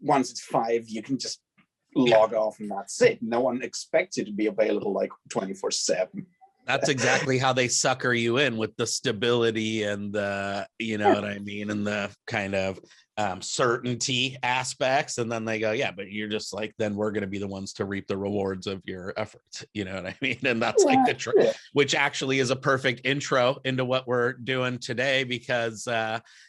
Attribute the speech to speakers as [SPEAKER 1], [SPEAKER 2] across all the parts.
[SPEAKER 1] once it's 5, you can just log off and that's it. No one expects it to be available like 24/7.
[SPEAKER 2] That's exactly how they sucker you in, with the stability and the, you know what I mean, and the kind of certainty aspects. And then they go, yeah, but you're just like, then we're going to be the ones to reap the rewards of your efforts. You know what I mean? And that's like which actually is a perfect intro into what we're doing today, because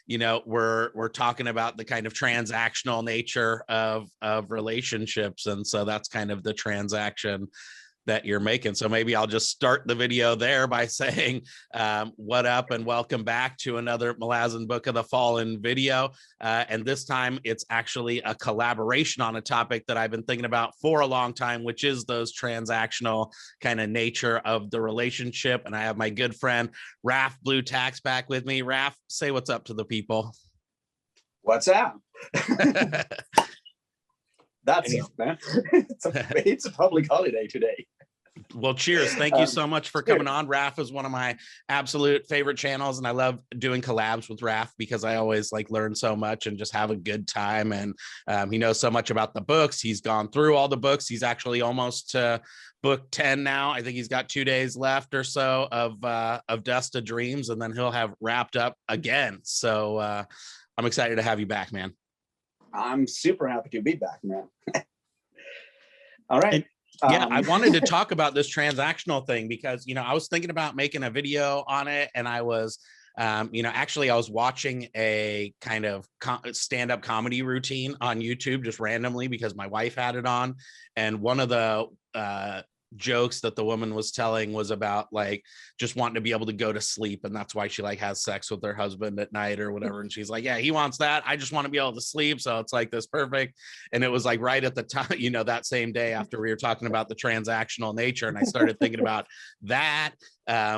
[SPEAKER 2] you know, we're talking about the kind of transactional nature of relationships. And so that's kind of the transaction that you're making. So maybe I'll just start the video there by saying what up and welcome back to another Malazan Book of the Fallen video. And this time it's actually a collaboration on a topic that I've been thinking about for a long time, which is those transactional kind of nature of the relationship. And I have my good friend Raf Blutaxt back with me. Raf, say what's up to the people.
[SPEAKER 1] What's up? That's it, man. It's a public holiday today.
[SPEAKER 2] Well, cheers. Thank you so much for coming on. Raf is one of my absolute favorite channels, and I love doing collabs with Raf because I always like learn so much and just have a good time. And he knows so much about the books. He's gone through all the books. He's actually almost to book 10 now. I think he's got 2 days left or so of Dust of Dreams, and then he'll have wrapped up again. So I'm excited to have you back, man.
[SPEAKER 1] I'm super happy to be back, man. All right.
[SPEAKER 2] Yeah, I wanted to talk about this transactional thing because, you know, I was thinking about making a video on it, and I was, you know, actually I was watching a kind of stand-up comedy routine on YouTube just randomly because my wife had it on. And one of the jokes that the woman was telling was about like just wanting to be able to go to sleep, and that's why she like has sex with her husband at night or whatever. And she's like, yeah, he wants that, I just want to be able to sleep. So it's like this perfect. And it was like right at the time, you know, that same day after we were talking about the transactional nature, and I started thinking about that,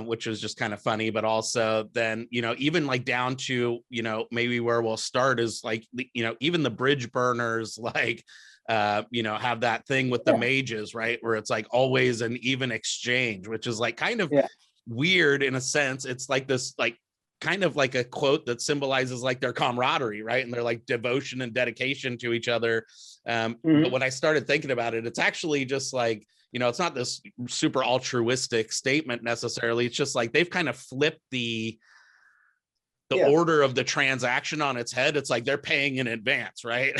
[SPEAKER 2] which was just kind of funny. But also then, you know, even like down to, you know, maybe where we'll start is like, you know, even the bridge burners, like you know, have that thing with the mages, right, where it's like always an even exchange, which is like kind of weird in a sense. It's like this, like kind of like a quote that symbolizes like their camaraderie, right, and their like devotion and dedication to each other. But when I started thinking about it, it's actually just like, you know, it's not this super altruistic statement necessarily. It's just like they've kind of flipped the order of the transaction on its head. It's like they're paying in advance, right?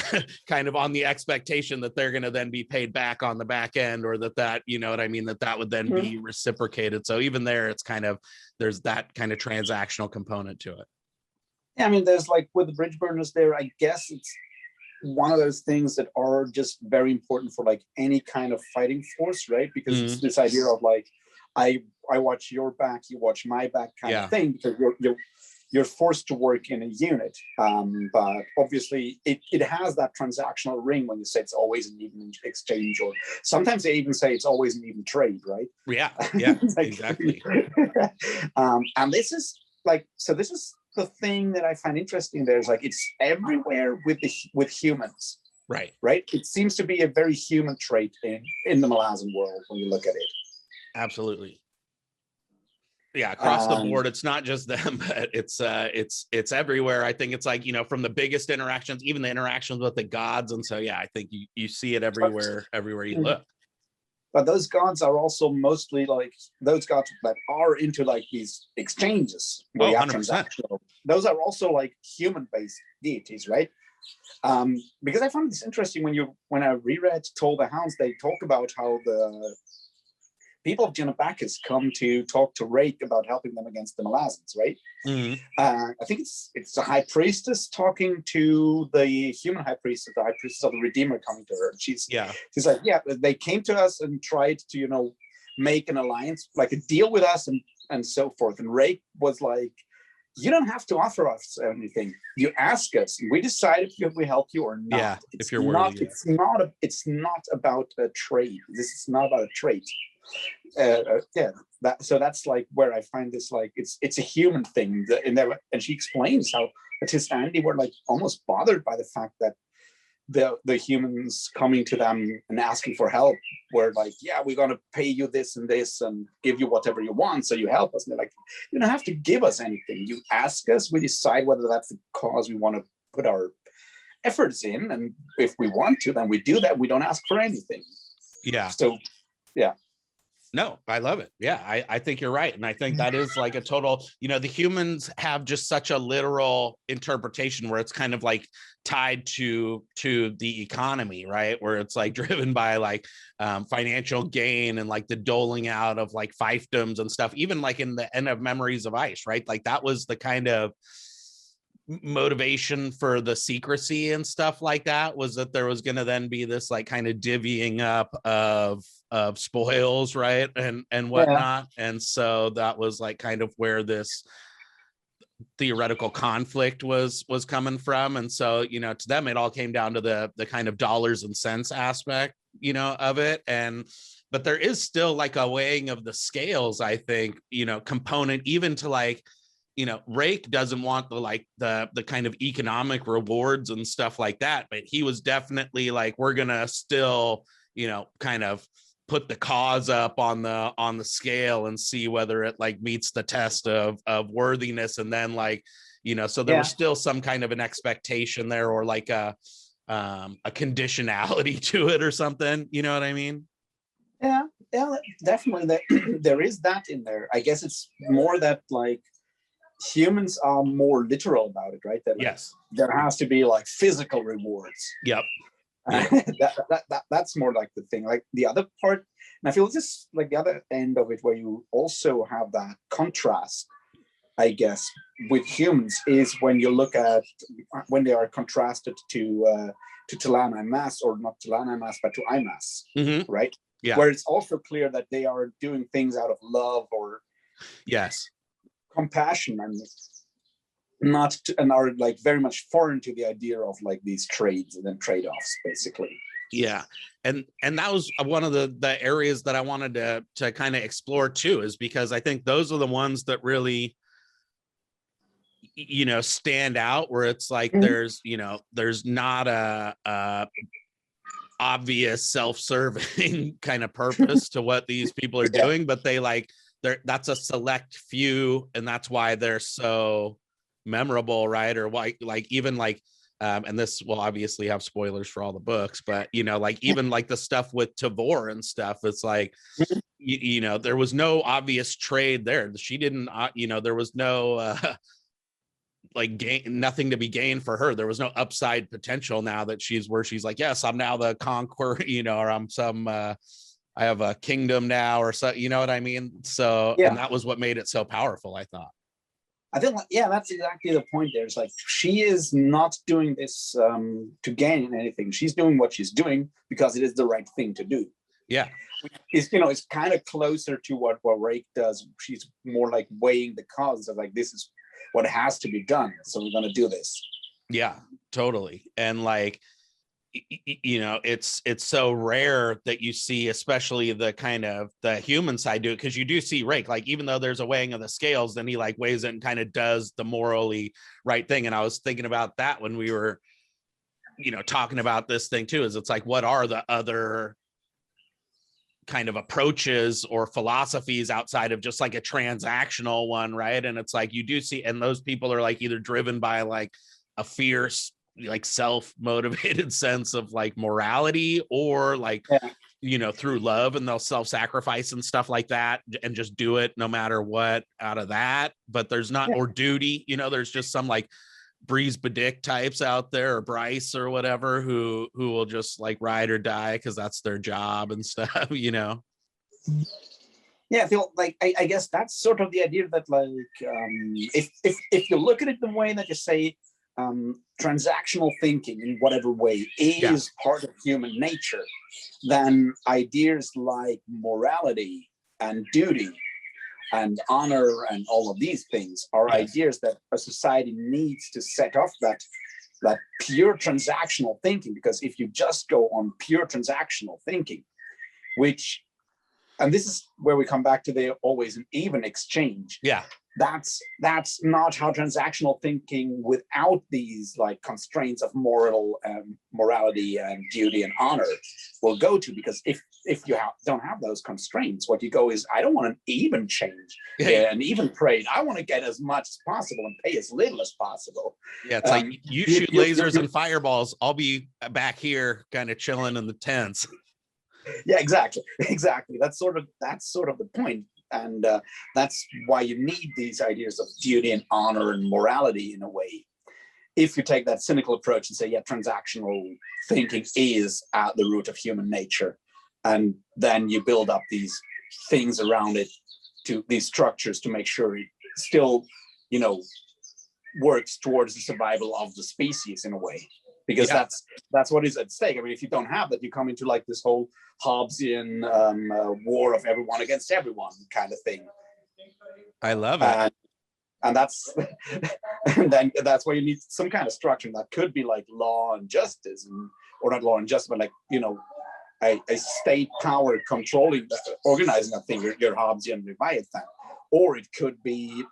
[SPEAKER 2] Kind of on the expectation that they're going to then be paid back on the back end, or that, you know what I mean, that would then be reciprocated. So even there, it's kind of, there's that kind of transactional component to it.
[SPEAKER 1] Yeah, I mean, there's like with the bridge burners there, I guess it's one of those things that are just very important for like any kind of fighting force, right? Because it's this idea of like, I watch your back, you watch my back kind of thing, because you're forced to work in a unit. But obviously it has that transactional ring when you say it's always an even exchange, or sometimes they even say it's always an even trade, right?
[SPEAKER 2] Yeah, like, exactly.
[SPEAKER 1] And this is like, so this is the thing that I find interesting. There's like, it's everywhere with humans. Right. It seems to be a very human trait in the Malazan world when you look at it.
[SPEAKER 2] Absolutely. Yeah, across the board, it's not just them, but it's everywhere. I think it's like, you know, from the biggest interactions, even the interactions with the gods. And so, yeah, I think you see it everywhere you look.
[SPEAKER 1] But those gods are also mostly like those gods that are into like these exchanges. Where you have 100%. Those are also like human-based deities, right? Because I found this interesting when I reread Toll the Hounds, they talk about how the people of Janabakis come to talk to Rake about helping them against the Malazans, right? I think it's a high priestess talking to the human high priestess, the high priestess of the Redeemer coming to her. She's like, yeah, they came to us and tried to, you know, make an alliance, like a deal with us and so forth. And Rake was like, you don't have to offer us anything. You ask us, and we decide if we help you or not. Yeah, if you're worthy. It's not about a trade. This is not about a trade. So that's like where I find this, like it's a human thing. And she explains how Atista and Andy were like almost bothered by the fact that the humans coming to them and asking for help were like, yeah, we're going to pay you this and this and give you whatever you want, so you help us. And they're like, you don't have to give us anything. You ask us, we decide whether that's the cause we want to put our efforts in, and if we want to, then we do that. We don't ask for anything.
[SPEAKER 2] Yeah.
[SPEAKER 1] So, yeah.
[SPEAKER 2] No, I love it. Yeah, I think you're right. And I think that is like a total, the humans have just such a literal interpretation where it's kind of like tied to the economy, right? Where it's like driven by like financial gain and like the doling out of like fiefdoms and stuff, even like in the end of Memories of Ice, right? Like that was the kind of motivation for the secrecy and stuff like that, was that there was going to then be this like kind of divvying up of spoils, right, and whatnot. Yeah. And so that was like kind of where this theoretical conflict was coming from. And so to them it all came down to the kind of dollars and cents aspect of it. But there is still like a weighing of the scales, I think, component, even to like Rake doesn't want the kind of economic rewards and stuff like that, but he was definitely like, we're gonna still kind of put the cause up on the scale and see whether it like meets the test of worthiness. And then like so there was still some kind of an expectation there, or like a conditionality to it or something, you know what I mean?
[SPEAKER 1] Yeah, definitely. That there is that in there. I guess it's more that like humans are more literal about it, right? That like,
[SPEAKER 2] yes,
[SPEAKER 1] there has to be like physical rewards.
[SPEAKER 2] Yep.
[SPEAKER 1] That's more like the thing. Like the other part, and I feel this like the other end of it, where you also have that contrast, I guess, with humans, is when you look at when they are contrasted to T'Lana and Mass, or not T'Lana and Mass, but to Imass, right?
[SPEAKER 2] Yeah.
[SPEAKER 1] Where it's also clear that they are doing things out of love or compassion, and are like very much foreign to the idea of like these trades and then trade-offs, basically.
[SPEAKER 2] Yeah. And that was one of the areas that I wanted to kind of explore too, is because I think those are the ones that really stand out, where it's like there's not a obvious self-serving kind of purpose to what these people are doing, but that's a select few, and that's why they're so memorable, right? Or why, like, even like and this will obviously have spoilers for all the books, but like even like the stuff with Tavor and stuff, it's like there was no obvious trade there. She didn't there was no like nothing to be gained for her. There was no upside potential now that she's where she's like, yes, I'm now the conqueror, or I'm some I have a kingdom now, or so, you know what I mean? So, and that was what made it so powerful, I thought.
[SPEAKER 1] I think, that's exactly the point there. It's like, she is not doing this to gain anything. She's doing what she's doing because it is the right thing to do.
[SPEAKER 2] Yeah.
[SPEAKER 1] It's kind of closer to what Rake does. She's more like weighing the cause of like, this is what has to be done, so we're going to do this. Yeah,
[SPEAKER 2] totally. And like, it's so rare that you see, especially the kind of the human side do it, because you do see Rake, like, even though there's a weighing of the scales, then he like weighs it and kind of does the morally right thing. And I was thinking about that when we were talking about this thing too, is it's like, what are the other kind of approaches or philosophies outside of just like a transactional one, right? And it's like, you do see, and those people are like either driven by like a fierce, like self-motivated sense of like morality, or like through love, and they'll self-sacrifice and stuff like that and just do it no matter what out of that. But there's not or duty, there's just some like Breeze Badick types out there, or Bryce or whatever, who will just like ride or die because that's their job and stuff.
[SPEAKER 1] I feel like I guess that's sort of the idea that like if you look at it the way that you say, transactional thinking in whatever way is part of human nature, then ideas like morality and duty and honor and all of these things are ideas that a society needs to set off that pure transactional thinking. Because if you just go on pure transactional thinking, and this is where we come back to the always an even exchange. that's not how transactional thinking without these like constraints of morality and duty and honor will go to, because if you don't have those constraints, what you go is, I don't want an even change, an even trade. I want to get as much as possible and pay as little as possible.
[SPEAKER 2] Yeah, it's like you shoot lasers and fireballs, I'll be back here kind of chilling in the tents.
[SPEAKER 1] Yeah, exactly. That's sort of the point. And that's why you need these ideas of duty and honor and morality in a way. If you take that cynical approach and say, yeah, transactional thinking is at the root of human nature, and then you build up these things around it, to these structures, to make sure it still, works towards the survival of the species in a way. Because that's what is at stake. I mean, if you don't have that, you come into like this whole Hobbesian war of everyone against everyone kind of thing.
[SPEAKER 2] I love it.
[SPEAKER 1] And that's and then that's why you need some kind of structure that could be like law and justice, or not law and justice, but like, a state power controlling, organizing that thing, your Hobbesian Leviathan. Or it could be,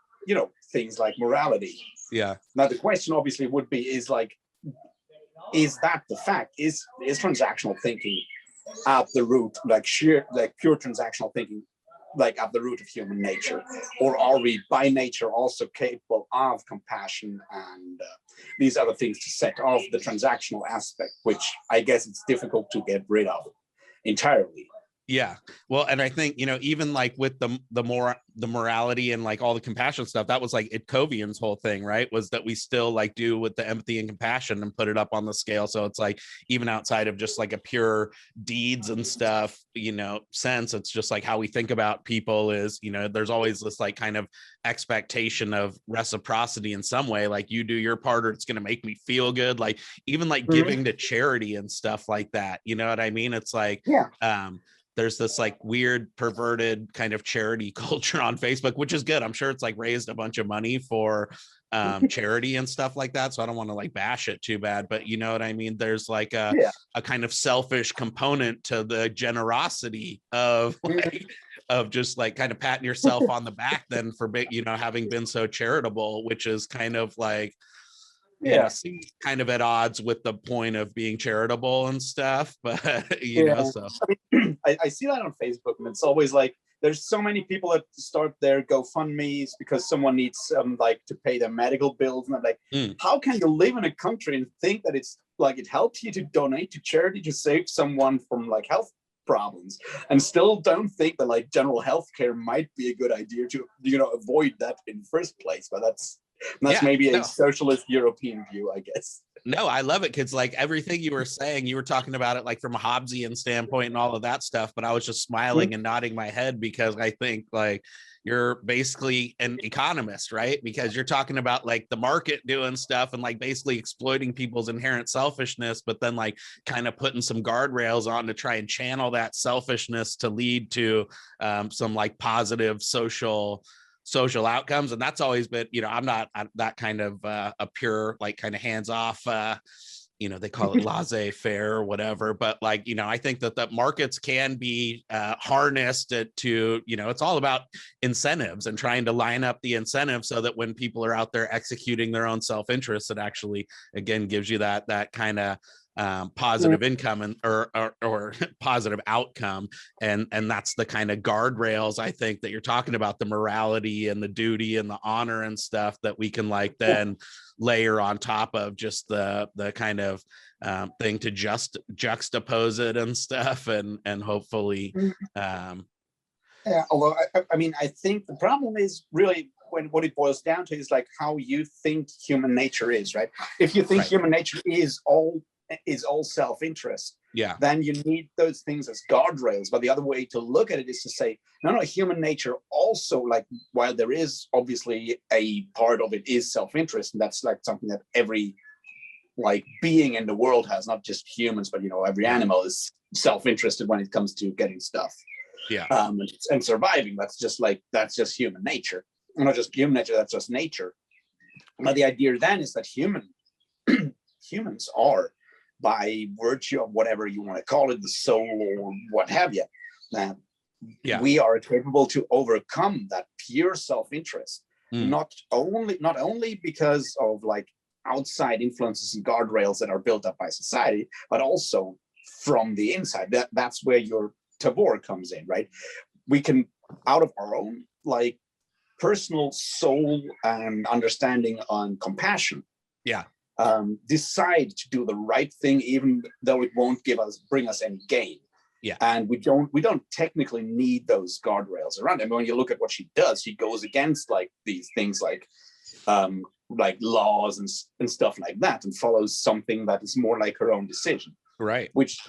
[SPEAKER 1] things like morality.
[SPEAKER 2] Yeah.
[SPEAKER 1] Now the question obviously would be, is that the fact? Is transactional thinking at the root, like pure transactional thinking, like at the root of human nature? Or are we by nature also capable of compassion and these other things to set off the transactional aspect, which I guess it's difficult to get rid of entirely?
[SPEAKER 2] Yeah. Well, and I think, even like with the morality and like all the compassion stuff, that was like Itkovian's whole thing, right? Was that we still like do with the empathy and compassion and put it up on the scale. So it's like, even outside of just like a pure deeds and stuff, sense, it's just like how we think about people is, there's always this like kind of expectation of reciprocity in some way, like you do your part or it's going to make me feel good. Like even like giving to charity and stuff like that. You know what I mean? It's like, there's this like weird perverted kind of charity culture on Facebook, which is good. I'm sure it's like raised a bunch of money for charity and stuff like that. So I don't want to like bash it too bad, but you know what I mean? There's like a kind of selfish component to the generosity of like, of just like kind of patting yourself on the back then for, having been so charitable, which is kind of like, seems kind of at odds with the point of being charitable and stuff, but so
[SPEAKER 1] I see that on Facebook, and it's always like there's so many people that start their GoFundMe's because someone needs like to pay their medical bills, and I'm like, how can you live in a country and think that it's like it helps you to donate to charity to save someone from like health problems, and still don't think that like general health care might be a good idea to avoid that in the first place? But that's maybe a socialist European view, I guess.
[SPEAKER 2] No, I love it, because like everything you were saying, you were talking about it like from a Hobbesian standpoint and all of that stuff, but I was just smiling and nodding my head, because I think like you're basically an economist, right? Because you're talking about like the market doing stuff and like basically exploiting people's inherent selfishness, but then like kind of putting some guardrails on to try and channel that selfishness to lead to some like positive social outcomes. And that's always been, I'm not that kind of a pure like kind of hands-off they call it laissez-faire or whatever, but like I think that the markets can be harnessed to it's all about incentives and trying to line up the incentives so that when people are out there executing their own self-interest, it actually again gives you that kind of positive income and or positive outcome, and that's the kind of guardrails I think that you're talking about, the morality and the duty and the honor and stuff that we can like then layer on top of just the kind of thing to just juxtapose it and stuff, and hopefully
[SPEAKER 1] although I mean I think the problem is really what it boils down to is like how you think human nature is, right? If you think human nature is all self-interest, then you need those things as guardrails. But the other way to look at it is to say, no, human nature also, like, while there is obviously a part of it is self-interest, and that's like something that every like being in the world has, not just humans, but every animal is self-interested when it comes to getting stuff and surviving. That's just human nature. Not just human nature, that's just nature. But the idea then is that humans are, by virtue of whatever you want to call it, the soul or what have you, we are capable to overcome that pure self-interest not only because of like outside influences and guardrails that are built up by society, but also from the inside. That's where your tabor comes in, right? We can, out of our own like personal soul and understanding on compassion, decide to do the right thing, even though it won't bring us any gain.
[SPEAKER 2] Yeah.
[SPEAKER 1] And we don't technically need those guardrails around. And when you look at what she does, she goes against like these things like laws and stuff like that, and follows something that is more like her own decision.
[SPEAKER 2] Right.
[SPEAKER 1] Which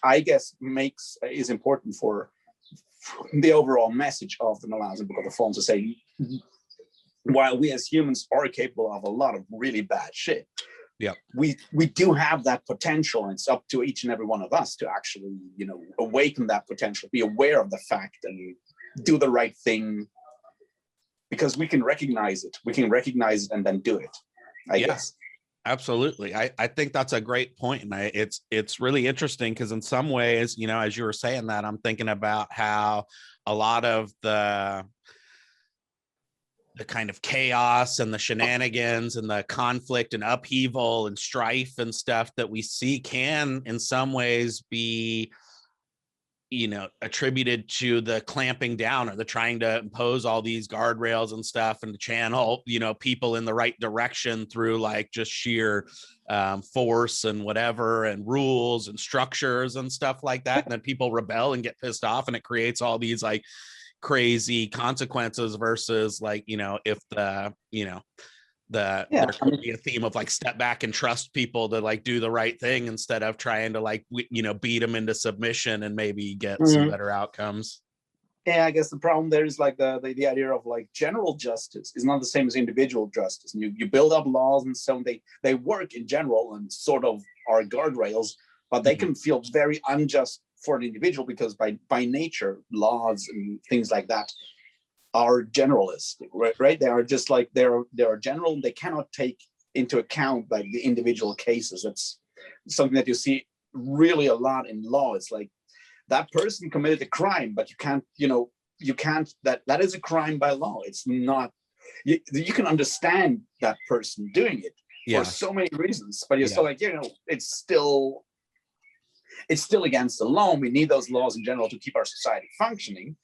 [SPEAKER 1] I guess is important for the overall message of the Malazan Book of the Fallen, to say, while we as humans are capable of a lot of really bad shit, we do have that potential, and it's up to each and every one of us to actually, awaken that potential, be aware of the fact, and do the right thing, because we can recognize it. We can recognize it and then do it, I guess.
[SPEAKER 2] Absolutely. I think that's a great point. And it's really interesting because in some ways, as you were saying that, I'm thinking about how a lot of the kind of chaos and the shenanigans and the conflict and upheaval and strife and stuff that we see can in some ways be, attributed to the clamping down or the trying to impose all these guardrails and stuff, and to channel, people in the right direction through like just sheer force and whatever, and rules and structures and stuff like that. And then people rebel and get pissed off, and it creates all these like crazy consequences versus like, if there could be a theme of like step back and trust people to like do the right thing instead of trying to like beat them into submission and maybe get some better outcomes.
[SPEAKER 1] I guess the problem there is like the idea of like general justice is not the same as individual justice. And you build up laws, and so they work in general and sort of are guardrails, but they can feel very unjust for an individual, because by nature laws and things like that are generalistic, right? They are just like they're general, and they cannot take into account like the individual cases. That's something that you see really a lot in law. It's like that person committed a crime, but you can't that is a crime by law. It's not, you can understand that person doing it for so many reasons, but you're still like, it's still against the law. We need those laws in general to keep our society functioning.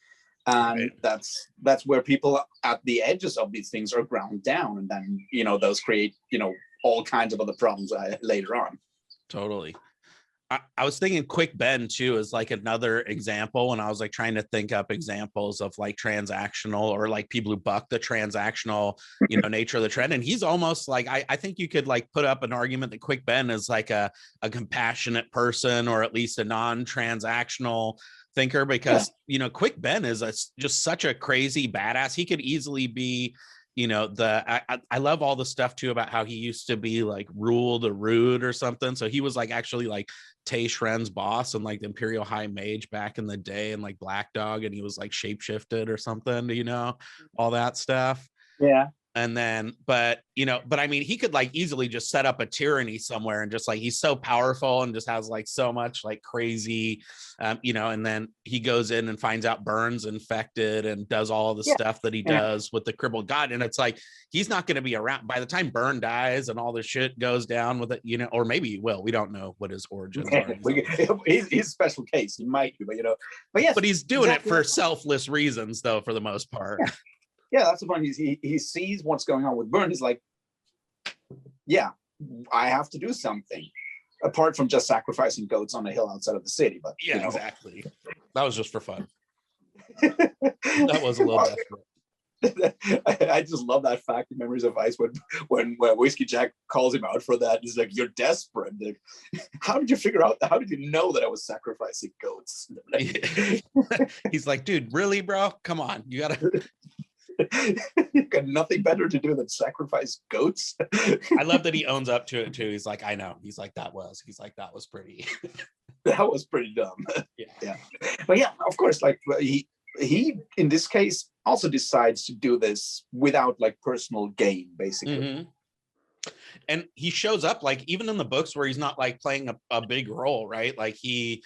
[SPEAKER 1] And that's where people at the edges of these things are ground down, and then those create all kinds of other problems later on.
[SPEAKER 2] Totally. I was thinking Quick Ben too is like another example, and I was like trying to think up examples of like transactional or like people who buck the transactional nature of the trend. And he's almost like, I think you could like put up an argument that Quick Ben is like a compassionate person, or at least a non-transactional thinker, because Quick Ben is just such a crazy badass. He could easily be I love all the stuff too about how he used to be like Rule the Rude or something. So he was like actually like Tay Shren's boss and like the Imperial High Mage back in the day, and like Black Dog, and he was like shapeshifted or something, all that stuff. And then, but I mean, he could like easily just set up a tyranny somewhere, and just like, he's so powerful and just has like so much like crazy, and then he goes in and finds out Burn's infected and does all the stuff that he does with the crippled god. And it's like, he's not going to be around by the time Burn dies and all the shit goes down with it, or maybe he will. We don't know what his origins are.
[SPEAKER 1] He's a special case. He might be, but
[SPEAKER 2] he's doing it for selfless reasons though, for the most part.
[SPEAKER 1] Yeah, that's the point. He sees what's going on with Burn. He's like, I have to do something apart from just sacrificing goats on a hill outside of the city. But
[SPEAKER 2] exactly. That was just for fun. That was a little desperate.
[SPEAKER 1] I just love that fact in Memories of Ice when Whiskey Jack calls him out for that. He's like, "You're desperate. Like, how did you figure out? How did you know that I was sacrificing goats?"
[SPEAKER 2] He's like, "Dude, really, bro? Come on, you gotta."
[SPEAKER 1] You've got nothing better to do than sacrifice goats.
[SPEAKER 2] I love that he owns up to it too. He's like, I know. He's like, that was pretty.
[SPEAKER 1] That was pretty dumb. Yeah. But of course, like he in this case also decides to do this without like personal gain, basically.
[SPEAKER 2] And he shows up like even in the books where he's not like playing a big role, right? Like he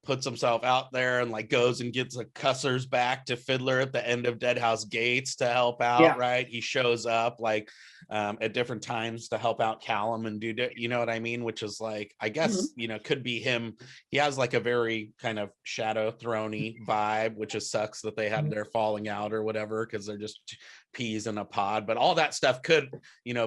[SPEAKER 2] puts himself out there and like goes and gets a cusser's back to Fiddler at the end of Deadhouse Gates to help out, right? He shows up like at different times to help out Callum and do, you know what I mean? Which is like, I guess, could be him. He has like a very kind of Shadow Throne-y vibe, which is sucks that they had their falling out or whatever, because they're just peas in a pod. But all that stuff could,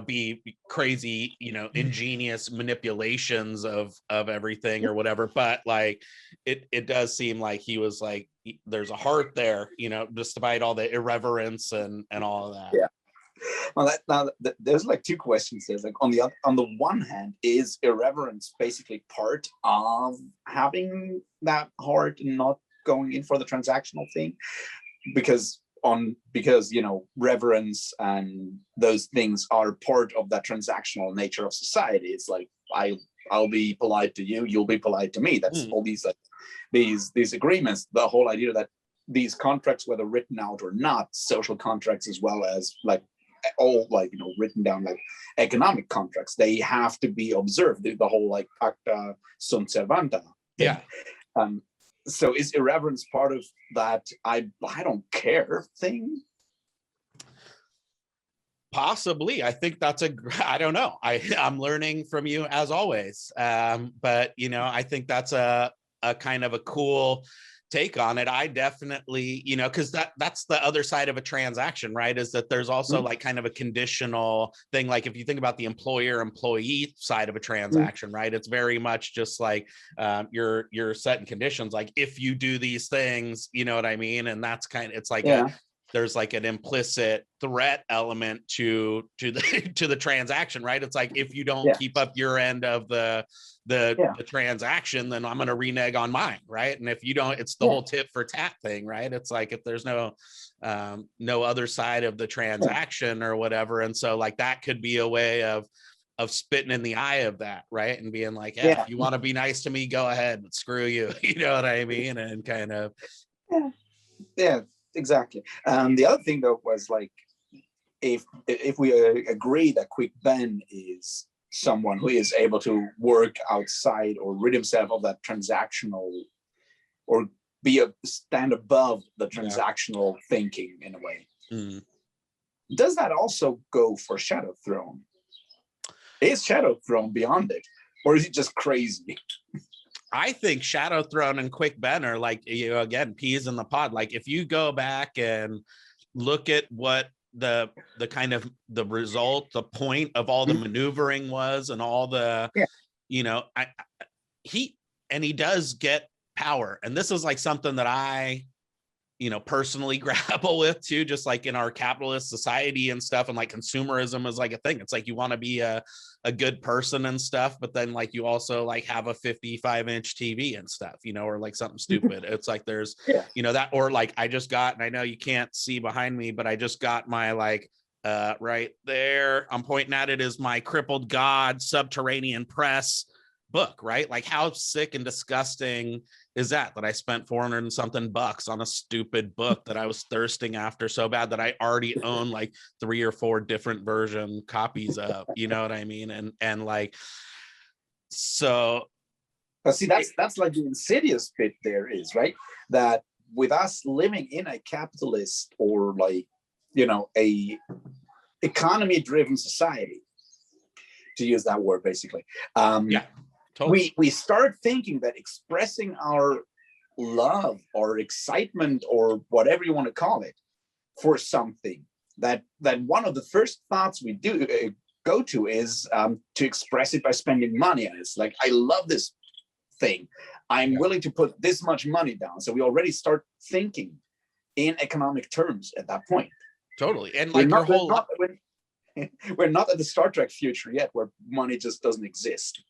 [SPEAKER 2] be crazy, ingenious manipulations of everything or whatever. But like, it does seem like he was like, there's a heart there, despite all the irreverence and all of that.
[SPEAKER 1] Yeah. Well, there's like two questions. There's like on the one hand, is irreverence basically part of having that heart and not going in for the transactional thing? Because reverence and those things are part of that transactional nature of society. It's like I'll be polite to you, you'll be polite to me. That's all these these agreements. The whole idea that these contracts, whether written out or not, social contracts as well as like all like written down like economic contracts, they have to be observed. The whole like pacta sunt servanda.
[SPEAKER 2] Yeah.
[SPEAKER 1] So is irreverence part of that I don't care thing?
[SPEAKER 2] Possibly. I think that's I don't know. I'm learning from you as always. But I think that's a kind of a cool take on it. I definitely, because that's the other side of a transaction, right? Is that there's also like kind of a conditional thing. Like if you think about the employer-employee side of a transaction, right? It's very much just like you're setting conditions. Like if you do these things, you know what I mean? And that's kind of, it's like there's like an implicit threat element to the transaction, right? It's like if you don't keep up your end of the transaction, then I'm going to renege on mine, right? And if you don't, it's the whole tit for tat thing, right? It's like if there's no other side of the transaction or whatever, and so like that could be a way of spitting in the eye of that, right? And being like, if you want to be nice to me, go ahead, but screw you, you know what I mean? And kind of
[SPEAKER 1] exactly. The other thing though was like, if we agree that Quick Ben is someone who is able to work outside or rid himself of that transactional, or stand above the transactional thinking in a way, does that also go for Shadow Throne? Is Shadow Throne beyond it, or is it just crazy?
[SPEAKER 2] I think Shadow Throne and Quick Ben are like, again, peas in the pod. Like if you go back and look at what the kind of the result, the point of all the maneuvering was, and all the, he does get power. And this is like something that I, personally grapple with too, just like in our capitalist society and stuff. And like consumerism is like a thing. It's like you want to be a good person and stuff, but then like you also like have a 55-inch TV and stuff, or like something stupid. It's like there's, that, or like I just got, and I know you can't see behind me, but I just got my like, right there, I'm pointing at it, is my Crippled God Subterranean Press book, right? Like how sick and disgusting is that I spent 400 and something bucks on a stupid book that I was thirsting after so bad that I already own like 3 or 4 different version copies of, you know what I mean? And like, so
[SPEAKER 1] see, that's like the insidious bit there is, right? That with us living in a capitalist or like, a economy driven society, to use that word basically, totally. We start thinking that expressing our love or excitement or whatever you want to call it for something, that one of the first thoughts we do go to is to express it by spending money. And it's like, I love this thing, I'm willing to put this much money down. So we already start thinking in economic terms at that point.
[SPEAKER 2] Totally. And like
[SPEAKER 1] we're not at the Star Trek future yet, where money just doesn't exist.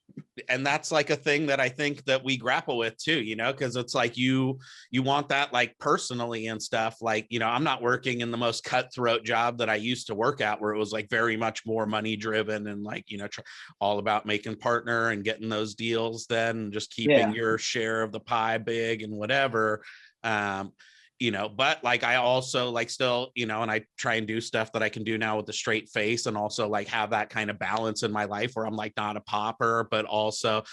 [SPEAKER 2] And that's like a thing that I think that we grapple with too, because it's like you want that like personally and stuff. Like, I'm not working in the most cutthroat job that I used to work at, where it was like very much more money driven and like, all about making partner and getting those deals then, and just keeping your share of the pie big and whatever. But like I also like still, and I try and do stuff that I can do now with a straight face, and also like have that kind of balance in my life where I'm like not a pauper, but also,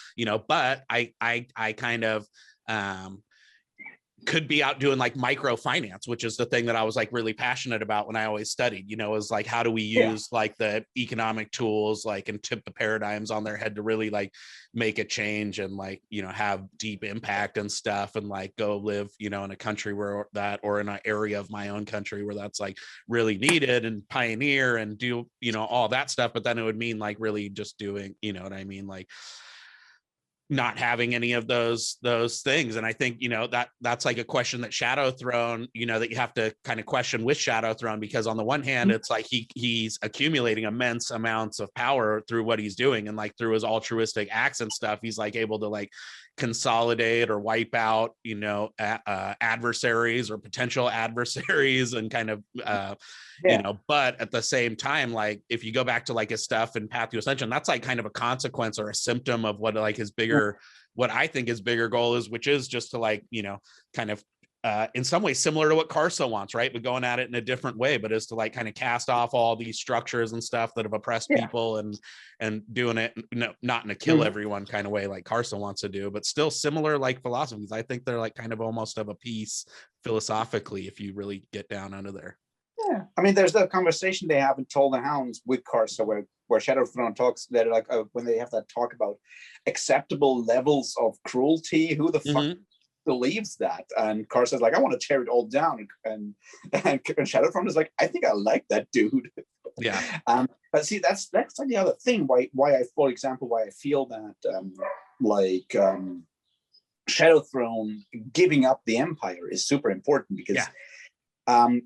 [SPEAKER 2] but I kind of could be out doing like microfinance, which is the thing that I was like really passionate about when I always studied, you know, is like, how do we use like the economic tools, like, and tip the paradigms on their head to really like make a change and like, you know, have deep impact and stuff, and like go live, you know, in a country where that, or in an area of my own country where that's like really needed, and pioneer and do, you know, all that stuff. But then it would mean like really just doing, you know what I mean? Like, not having any of those things. And I think, you know, that's like a question that Shadow Throne, you know, that you have to kind of question with Shadow Throne, because on the one hand, it's like he's accumulating immense amounts of power through what he's doing, and like through his altruistic acts and stuff, he's like able to like consolidate or wipe out, you know, adversaries or potential adversaries, and kind of you know, but at the same time, like if you go back to like his stuff in Path to Ascension, that's like kind of a consequence or a symptom of what like his bigger, what I think his bigger goal is, which is just to like, you know, kind of in some ways similar to what Karsa wants, right? But going at it in a different way, but is to like kind of cast off all these structures and stuff that have oppressed people, and doing it, no, not in a kill everyone kind of way like Karsa wants to do, but still similar like philosophies. I think they're like kind of almost of a piece philosophically if you really get down under there.
[SPEAKER 1] Yeah, I mean, there's that conversation they have in Toll the Hounds with Karsa, where Shadow Throne talks, that like when they have that talk about acceptable levels of cruelty, who the fuck believes that? And Karsa's like, I want to tear it all down, and Shadow Throne is like, I think I like that dude.
[SPEAKER 2] Yeah.
[SPEAKER 1] But see, that's like the other thing. Why I, for example, why I feel that Shadow Throne giving up the Empire is super important, because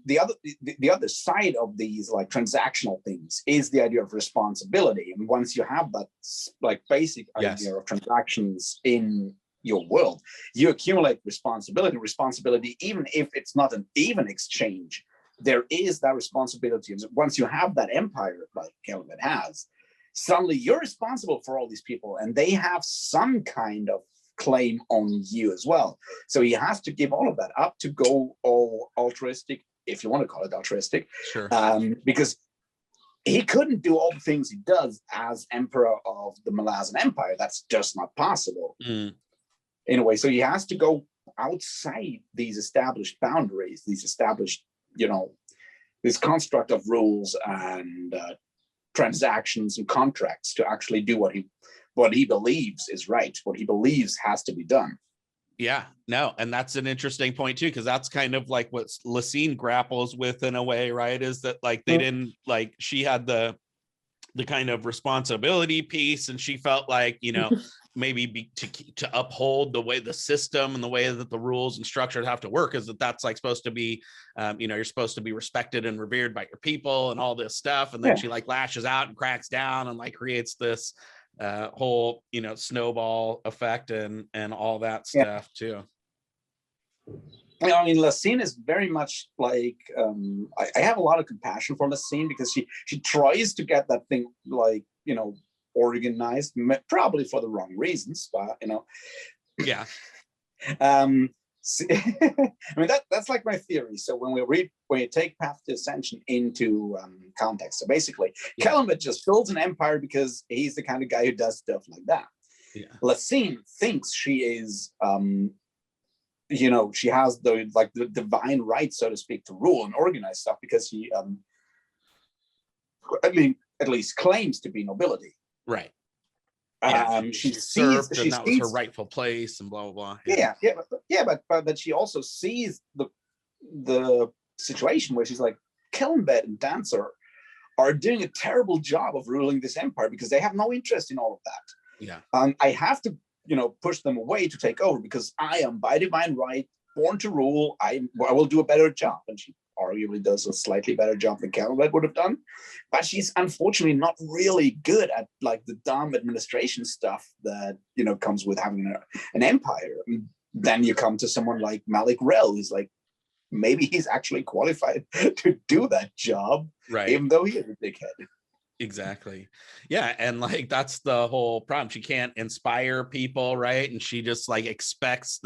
[SPEAKER 1] the other side of these like transactional things is the idea of responsibility. And once you have that like basic idea of transactions in your world, you accumulate responsibility, even if it's not an even exchange, there is that responsibility. And once you have that empire like Kelvin has, suddenly you're responsible for all these people, and they have some kind of claim on you as well. So he has to give all of that up to go all altruistic, if you want to call it altruistic, because he couldn't do all the things he does as emperor of the Malazan Empire. That's just not possible in a way. So he has to go outside these established boundaries, these established, you know, this construct of rules and transactions and contracts to actually do what he believes is right, what he believes has to be done.
[SPEAKER 2] Yeah, no, and that's an interesting point too, because that's kind of like what Lacine grapples with in a way, right? Is that like they didn't, like, she had the kind of responsibility piece, and she felt like, you know, maybe to uphold the way the system and the way that the rules and structures have to work, is that's like supposed to be, you know, you're supposed to be respected and revered by your people and all this stuff. And then she like lashes out and cracks down and like creates this whole, you know, snowball effect and all that stuff too.
[SPEAKER 1] I mean, Lacine is very much like, I have a lot of compassion for Lacine, because she tries to get that thing, like, you know, organized, probably for the wrong reasons, but, you know.
[SPEAKER 2] Yeah.
[SPEAKER 1] I mean, that's like my theory. So when we take Path to Ascension into context, so basically, Kelvin just builds an empire because he's the kind of guy who does stuff like that. Lacine thinks she is, you know, she has the divine right, so to speak, to rule and organize stuff, because he, I mean, at least claims to be nobility.
[SPEAKER 2] Right.
[SPEAKER 1] She sees
[SPEAKER 2] that was her rightful place and blah blah blah.
[SPEAKER 1] But she also sees the situation where she's like, Kellenbed and Dancer are doing a terrible job of ruling this empire, because they have no interest in all of that. I have to, you know, push them away to take over, because I am by divine right born to rule. I will do a better job. And she arguably does a slightly better job than Kellenbed would have done, but she's unfortunately not really good at like the dumb administration stuff that, you know, comes with having an empire. And then you come to someone like Malik Rel, who's like, maybe he's actually qualified to do that job, right? Even though he is a dickhead.
[SPEAKER 2] Exactly. Yeah. And like, that's the whole problem. She can't inspire people, right? And she just like expects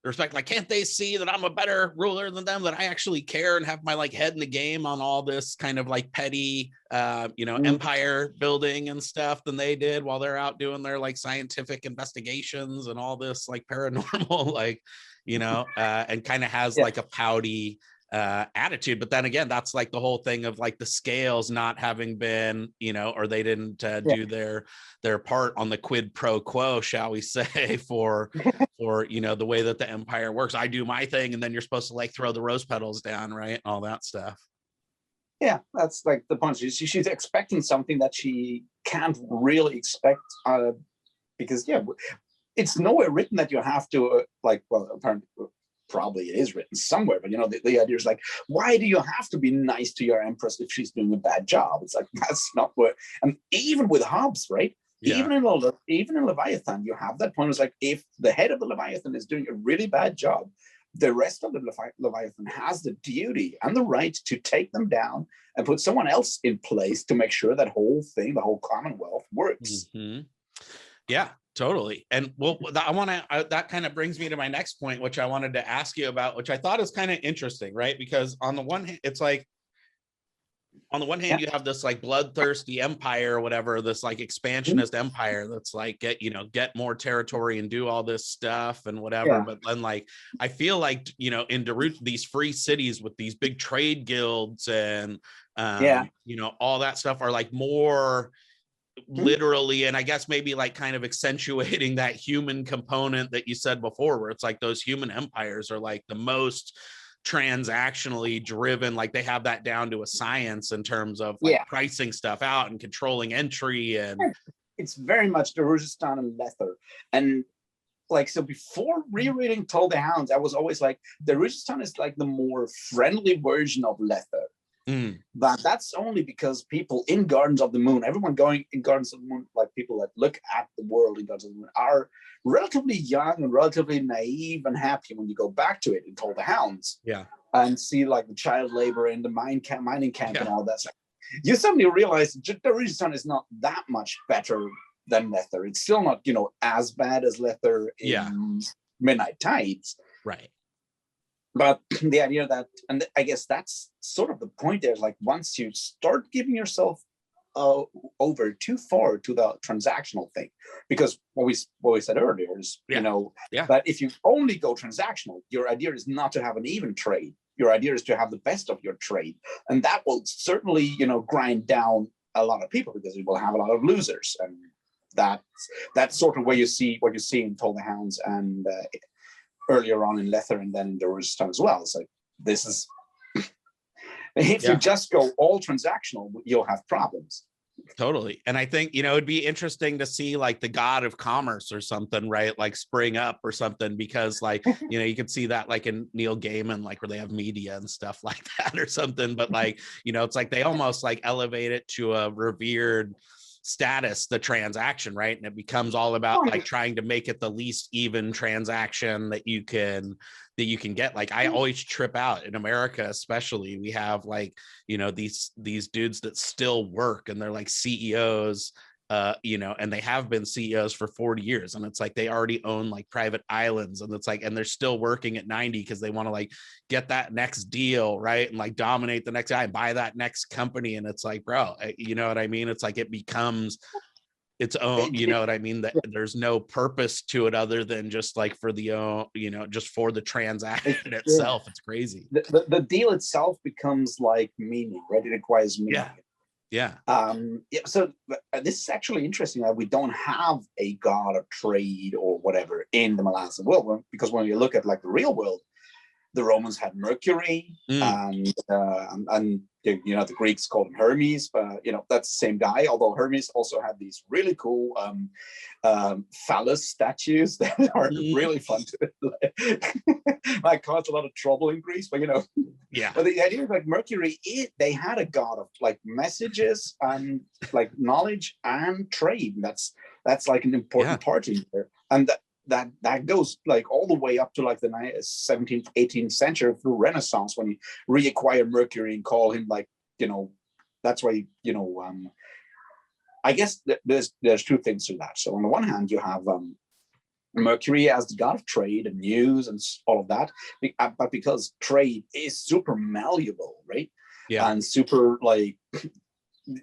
[SPEAKER 2] respect, like, can't they see that I'm a better ruler than them, that I actually care and have my like head in the game on all this kind of like petty empire building and stuff than they did while they're out doing their like scientific investigations and all this like paranormal like and kind of has like a pouty attitude. But then again, that's like the whole thing of like the scales not having been, or they didn't do their part on the quid pro quo, shall we say, for the way that the empire works. I do my thing and then you're supposed to like throw the rose petals down, right? All that stuff.
[SPEAKER 1] Yeah, that's like the punch. She's expecting something that she can't really expect, because it's nowhere written that you have to apparently probably it is written somewhere, but the idea is like, why do you have to be nice to your empress if she's doing a bad job? It's like, that's not what. And even with Hobbes, right? Yeah. Even in Leviathan, you have that point. It's like, if the head of the Leviathan is doing a really bad job, the rest of the Leviathan has the duty and the right to take them down and put someone else in place to make sure that whole thing, the whole Commonwealth, works.
[SPEAKER 2] Mm-hmm. Yeah, totally. And that kind of brings me to my next point, which I wanted to ask you about, which I thought is kind of interesting, right? Because on the one hand, it's like, on the one hand, you have this like bloodthirsty empire or whatever, this like expansionist empire that's like, get more territory and do all this stuff and whatever. Yeah. But then like, I feel like, in Darut, these free cities with these big trade guilds and, all that stuff are like more literally, and I guess maybe like kind of accentuating that human component that you said before, where it's like those human empires are like the most transactionally driven, like they have that down to a science in terms of like pricing stuff out and controlling entry. And
[SPEAKER 1] it's very much the Darujhistan and Lether. And like, so before rereading Toll the Hounds, I was always like, the Darujhistan is like the more friendly version of Lether. But that's only because people in Gardens of the Moon, everyone going in Gardens of the Moon, like people that look at the world in Gardens of the Moon, are relatively young and relatively naive and happy when you go back to it in Toll the Hounds.
[SPEAKER 2] Yeah.
[SPEAKER 1] And see like the child labor in the mining camp and all that stuff. You suddenly realize the Darujhistan is not that much better than Lether. It's still not, as bad as Lether in Midnight Tides.
[SPEAKER 2] Right.
[SPEAKER 1] But the idea that, and I guess that's sort of the point there, like once you start giving yourself over too far to the transactional thing, because what we said earlier is, that if you only go transactional, your idea is not to have an even trade. Your idea is to have the best of your trade. And that will certainly, grind down a lot of people because it will have a lot of losers. And that's sort of what you see in Toll the Hounds and earlier on in Lether and then in Darujhistan as well. So this is, if you just go all transactional, you'll have problems.
[SPEAKER 2] Totally. And I think, it'd be interesting to see like the god of commerce or something, right? Like spring up or something, because like, you could see that like in Neil Gaiman, like where they have media and stuff like that or something. But like, it's like they almost like elevate it to a revered status, the transaction, right? And it becomes all about like trying to make it the least even transaction that you can get. Like I always trip out in America, especially we have like, these dudes that still work and they're like CEOs, and they have been CEOs for 40 years. And it's like, they already own like private islands and it's like, and they're still working at 90 because they want to like get that next deal. Right. And like dominate the next guy and buy that next company. And it's like, bro, you know what I mean? It's like, it becomes its own, you know what I mean? That there's no purpose to it other than just like for the, just for the transaction itself. It's crazy.
[SPEAKER 1] The deal itself becomes like meaning, right? It requires meaning.
[SPEAKER 2] Yeah.
[SPEAKER 1] So this is actually interesting that we don't have a god of trade or whatever in the Malazan world, because when you look at like the real world, the Romans had Mercury, and the Greeks called him Hermes, but that's the same guy. Although Hermes also had these really cool phallus statues that are really fun to like cause a lot of trouble in Greece, but But the idea is like Mercury, they had a god of like messages and like knowledge and trade. That's like an important part in there, and that goes like all the way up to like the 17th, 18th century through Renaissance, when you reacquire Mercury and call him like, that's why, I guess there's two things to that. So on the one hand, you have Mercury as the god of trade and news and all of that, but because trade is super malleable, right?
[SPEAKER 2] Yeah.
[SPEAKER 1] And super like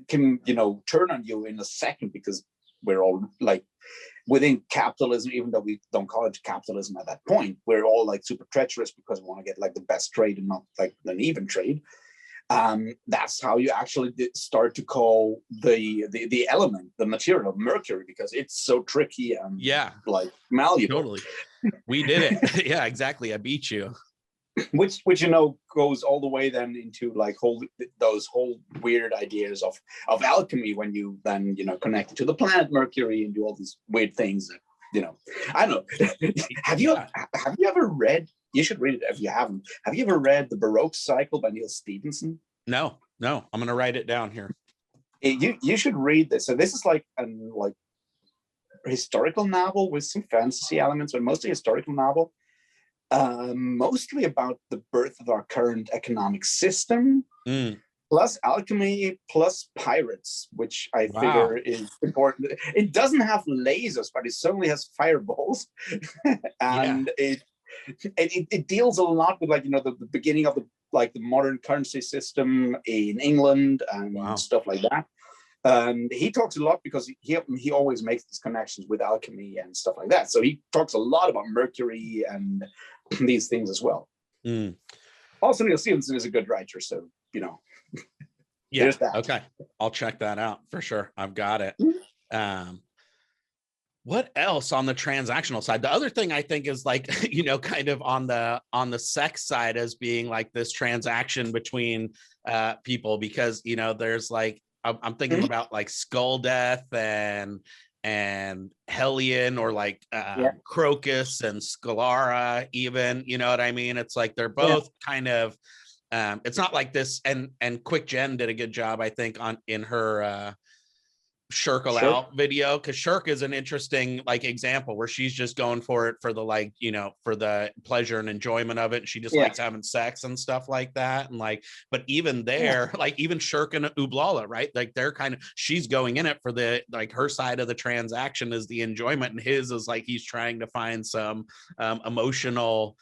[SPEAKER 1] can turn on you in a second, because we're all like within capitalism, even though we don't call it capitalism at that point, we're all like super treacherous because we want to get like the best trade and not like an even trade. That's how you actually start to call the element, the material, Mercury, because it's so tricky and like malleable.
[SPEAKER 2] Totally. We did it. Yeah, exactly. I beat you.
[SPEAKER 1] Which goes all the way then into like those whole weird ideas of alchemy, when you then connect it to the planet Mercury and do all these weird things that I don't know. have you ever read? You should read it if you haven't. Have you ever read The Baroque Cycle by Neil Stephenson?
[SPEAKER 2] No. I'm gonna write it down here.
[SPEAKER 1] You should read this. So this is like historical novel with some fantasy elements, but mostly historical novel. Mostly about the birth of our current economic system, plus alchemy, plus pirates, which I figure is important. It doesn't have lasers, but it certainly has fireballs, and it deals a lot with the beginning of the modern currency system in England and stuff like that. And he talks a lot because he always makes these connections with alchemy and stuff like that. So he talks a lot about Mercury and these things as well. Also, Neil Stephenson is a good writer, so there's that.
[SPEAKER 2] Okay, I'll check that out for sure. I've got it. What else on the transactional side? The other thing I think is like, kind of on the sex side as being like this transaction between people, because there's like I'm thinking about like Skull Death and Hellion, or like Crocus and Scalara, even, you know what I mean? It's like they're both kind of it's not like this, and Quick Jen did a good job, I think, in her Shurq out video, because Shurq is an interesting like example where she's just going for it for the for the pleasure and enjoyment of it, and she just likes having sex and stuff like that. And like, but even there, like even Shurq and Ublala, right, like they're kind of, she's going in it for the like her side of the transaction is the enjoyment, and his is like he's trying to find some emotional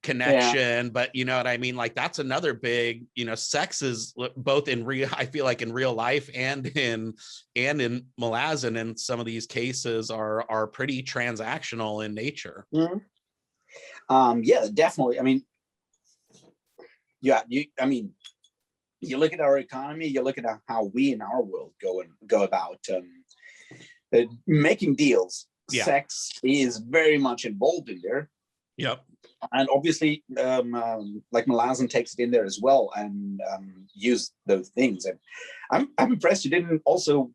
[SPEAKER 2] connection. But you know what I mean, like that's another big, sex is both in real, I feel like in real life and in Malazan, in some of these cases are pretty transactional in nature.
[SPEAKER 1] Definitely. I mean, you look at our economy, you look at how we in our world go about making deals. Sex is very much involved in there. And obviously, like Malazan takes it in there as well and use those things. And I'm impressed you didn't also,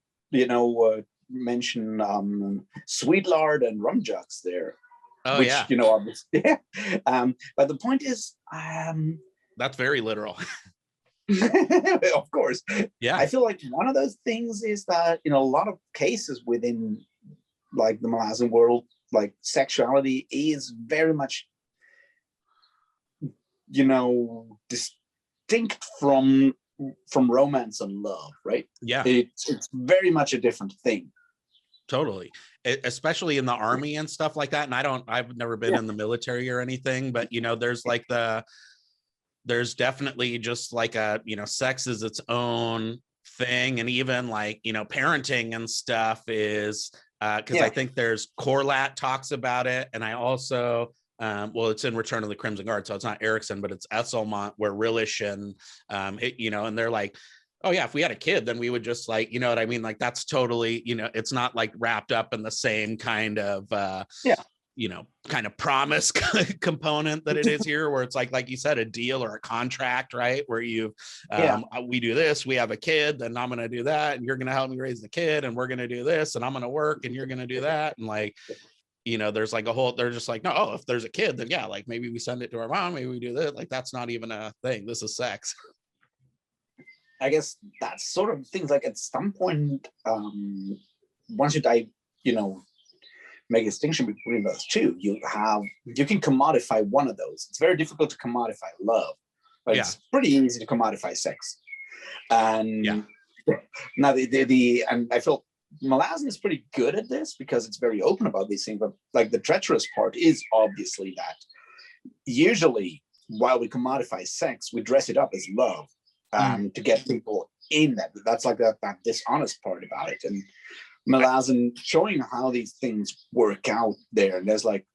[SPEAKER 1] mention Sweet Lard and Rum Jugs there. But the point is,
[SPEAKER 2] that's very literal.
[SPEAKER 1] Of course. I feel like one of those things is that in a lot of cases within like the Malazan world, like sexuality is very much distinct from romance and love, right? It's very much a different thing.
[SPEAKER 2] Totally. Especially in the army and stuff like that. And I've never been in the military or anything, but there's like there's definitely just like sex is its own thing. And even like parenting and stuff is because I think there's Korlat talks about it, and I also it's in Return of the Crimson Guard, so it's not Erickson, but it's Esselmont, where Rillish and and they're like, oh yeah, if we had a kid, then we would just like, you know what I mean? Like that's totally, it's not like wrapped up in the same kind of kind of promise component that it is here, where it's like you said, a deal or a contract, right? Where you we do this, we have a kid, then I'm gonna do that, and you're gonna help me raise the kid, and we're gonna do this, and I'm gonna work, and you're gonna do that, and like there's like a whole, they're just like, no, if there's a kid, then like maybe we send it to our mom, maybe we do that. Like that's not even a thing. This is sex.
[SPEAKER 1] I guess that's sort of things like at some point, once you make a distinction between those two, you can commodify one of those. It's very difficult to commodify love, but it's pretty easy to commodify sex. And now and I feel Malazan is pretty good at this because it's very open about these things, but like the treacherous part is obviously that usually while we commodify sex, we dress it up as love to get people in that. That's like that dishonest part about it. And Malazan showing how these things work out there. And there's like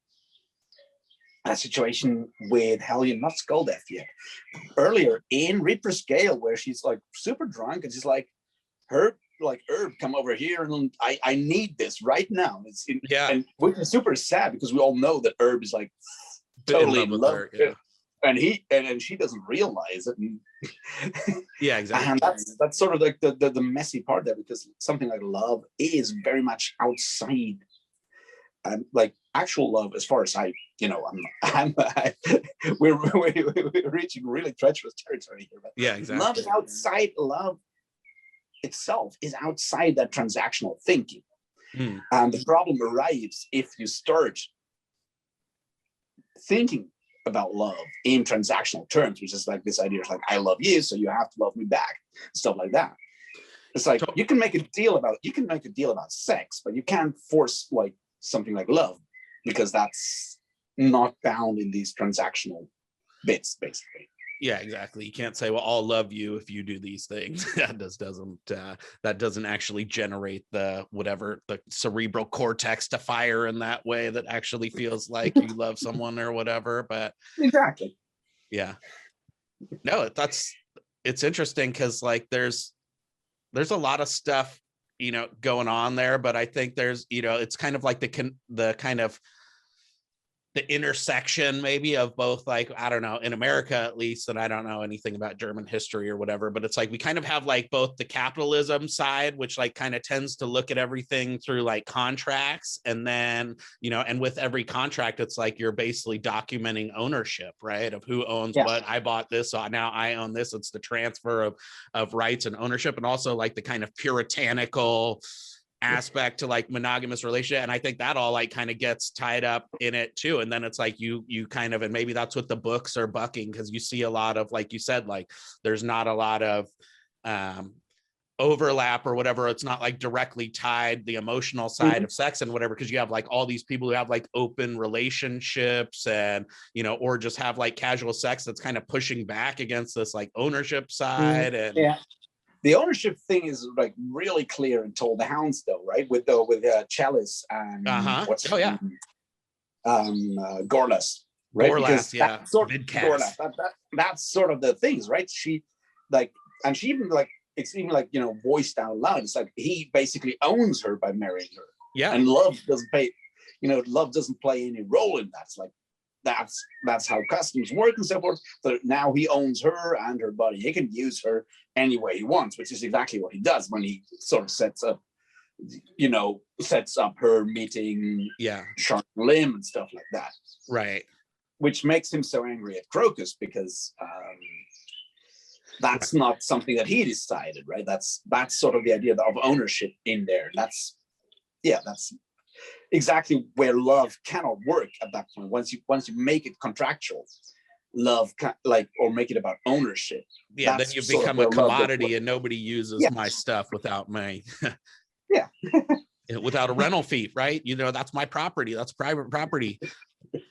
[SPEAKER 1] a situation with Hellion, not Skull Death yet, earlier in Reaper's Gale, where she's like super drunk and she's like, Herb, come over here and I need this right now. And which is super sad because we all know that Herb is like totally in love with her, and she doesn't realize it. And
[SPEAKER 2] yeah, exactly.
[SPEAKER 1] And that's sort of like the messy part there, because something like love is very much outside, like actual love. As far as we're reaching really treacherous territory here. But
[SPEAKER 2] yeah, exactly.
[SPEAKER 1] Love is outside. Love itself is outside that transactional thinking, and the problem arrives if you start thinking about love in transactional terms, which is like this idea of like, I love you, so you have to love me back, stuff like that. It's like you can make a deal about sex, but you can't force like something like love, because that's not bound in these transactional bits, basically.
[SPEAKER 2] Yeah, exactly. You can't say, well, I'll love you if you do these things. That doesn't actually generate the cerebral cortex to fire in that way that actually feels like you love someone or whatever. But
[SPEAKER 1] exactly.
[SPEAKER 2] Yeah. No, it's interesting because like there's a lot of stuff, going on there, but I think there's, it's kind of like the kind of the intersection maybe of both, like, I don't know, in America at least, and I don't know anything about German history or whatever, but it's like we kind of have like both the capitalism side, which like kind of tends to look at everything through like contracts, and then, and with every contract, it's like you're basically documenting ownership, right? Of who owns what. I bought this, so now I own this. It's the transfer of rights and ownership, and also like the kind of puritanical aspect to like monogamous relationship, and I think that all like kind of gets tied up in it too. And then it's like you kind of, and maybe that's what the books are bucking, because you see a lot of, like you said, like there's not a lot of overlap or whatever. It's not like directly tied, the emotional side of sex and whatever, because you have like all these people who have like open relationships and or just have like casual sex that's kind of pushing back against this like ownership side. And
[SPEAKER 1] the ownership thing is like really clear in Toll the Hounds, though, right? With Chalice and Gorlas, right?
[SPEAKER 2] Gorlas,
[SPEAKER 1] that's sort of the things, right? She even like, it's even like voiced out loud. It's like he basically owns her by marrying her.
[SPEAKER 2] Yeah,
[SPEAKER 1] and love doesn't play any role in that. It's like that's how customs work and so forth. So now he owns her and her body. He can use her any way he wants, which is exactly what he does when he sort of sets up her meeting Shark Limb and stuff like that.
[SPEAKER 2] Right.
[SPEAKER 1] Which makes him so angry at Crocus, because that's not something that he decided, right? That's sort of the idea of ownership in there. That's exactly where love cannot work at that point. Once you make it contractual, love or make it about ownership.
[SPEAKER 2] Yeah, then you become a commodity, and nobody uses my stuff without my without a rental fee, right? That's my property. That's private property.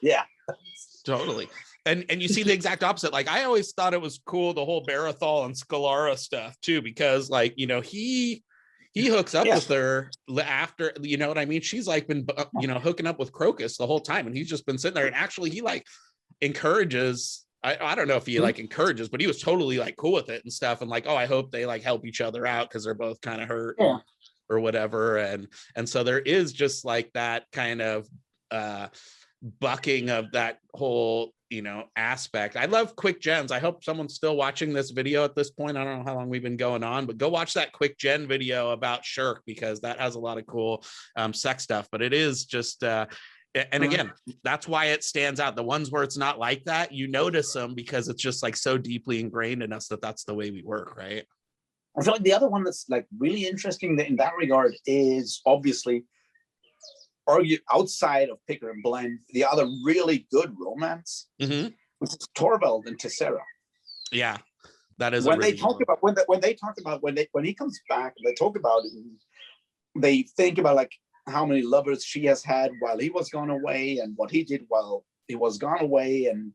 [SPEAKER 1] Yeah,
[SPEAKER 2] totally. And you see the exact opposite. Like I always thought it was cool, the whole Barathol and Scalara stuff too, because like he hooks up with her after, what I mean? She's like been, hooking up with Crocus the whole time, and he's just been sitting there. And actually he like encourages, I don't know if he like encourages, but he was totally like cool with it and stuff. And like, oh, I hope they like help each other out, because they're both kind of hurt or whatever. And so there is just like that kind of bucking of that whole, aspect. I love quick gens. I hope someone's still watching this video at this point. I don't know how long we've been going on, but go watch that quick gen video about Shurq, because that has a lot of cool sex stuff. But it is just and again, that's why it stands out. The ones where it's not like that, you notice them because it's just like so deeply ingrained in us that that's the way we work, right?
[SPEAKER 1] I feel like the other one that's like really interesting in that regard is obviously argue outside of Picker and Blend, the other really good romance, which is Torvald and Tessera.
[SPEAKER 2] Yeah, that is
[SPEAKER 1] when he comes back, they talk about it. they think about like how many lovers she has had while he was gone away, and what he did while he was gone away, and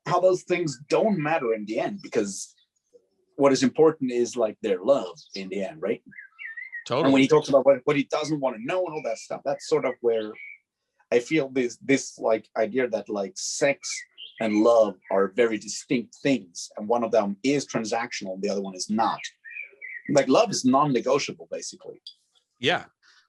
[SPEAKER 1] how those things don't matter in the end, because what is important is like their love in the end, right?
[SPEAKER 2] Totally.
[SPEAKER 1] And when he talks about what he doesn't want to know and all that stuff, that's sort of where I feel this like idea that like sex and love are very distinct things, and one of them is transactional and the other one is not. Like love is non-negotiable, basically.
[SPEAKER 2] Yeah,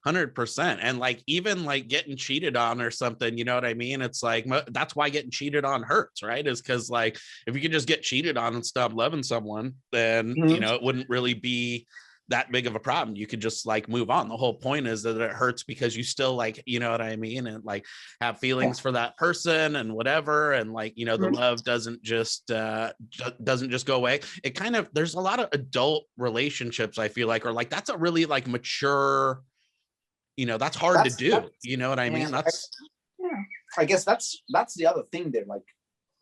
[SPEAKER 2] 100%. And like even like getting cheated on or something, you know what I mean? It's like that's why getting cheated on hurts, right? Is because like if you could just get cheated on and stop loving someone, then you know it wouldn't really be that big of a problem. You could just like move on. The whole point is that it hurts because you still like, you know what I mean, and like have feelings for that person and whatever, and like, you know, the love doesn't just go away. It kind of, there's a lot of adult relationships I feel like, or like that's a really like mature, you know, that's hard to do, you know what I mean?
[SPEAKER 1] I guess that's the other thing there. Like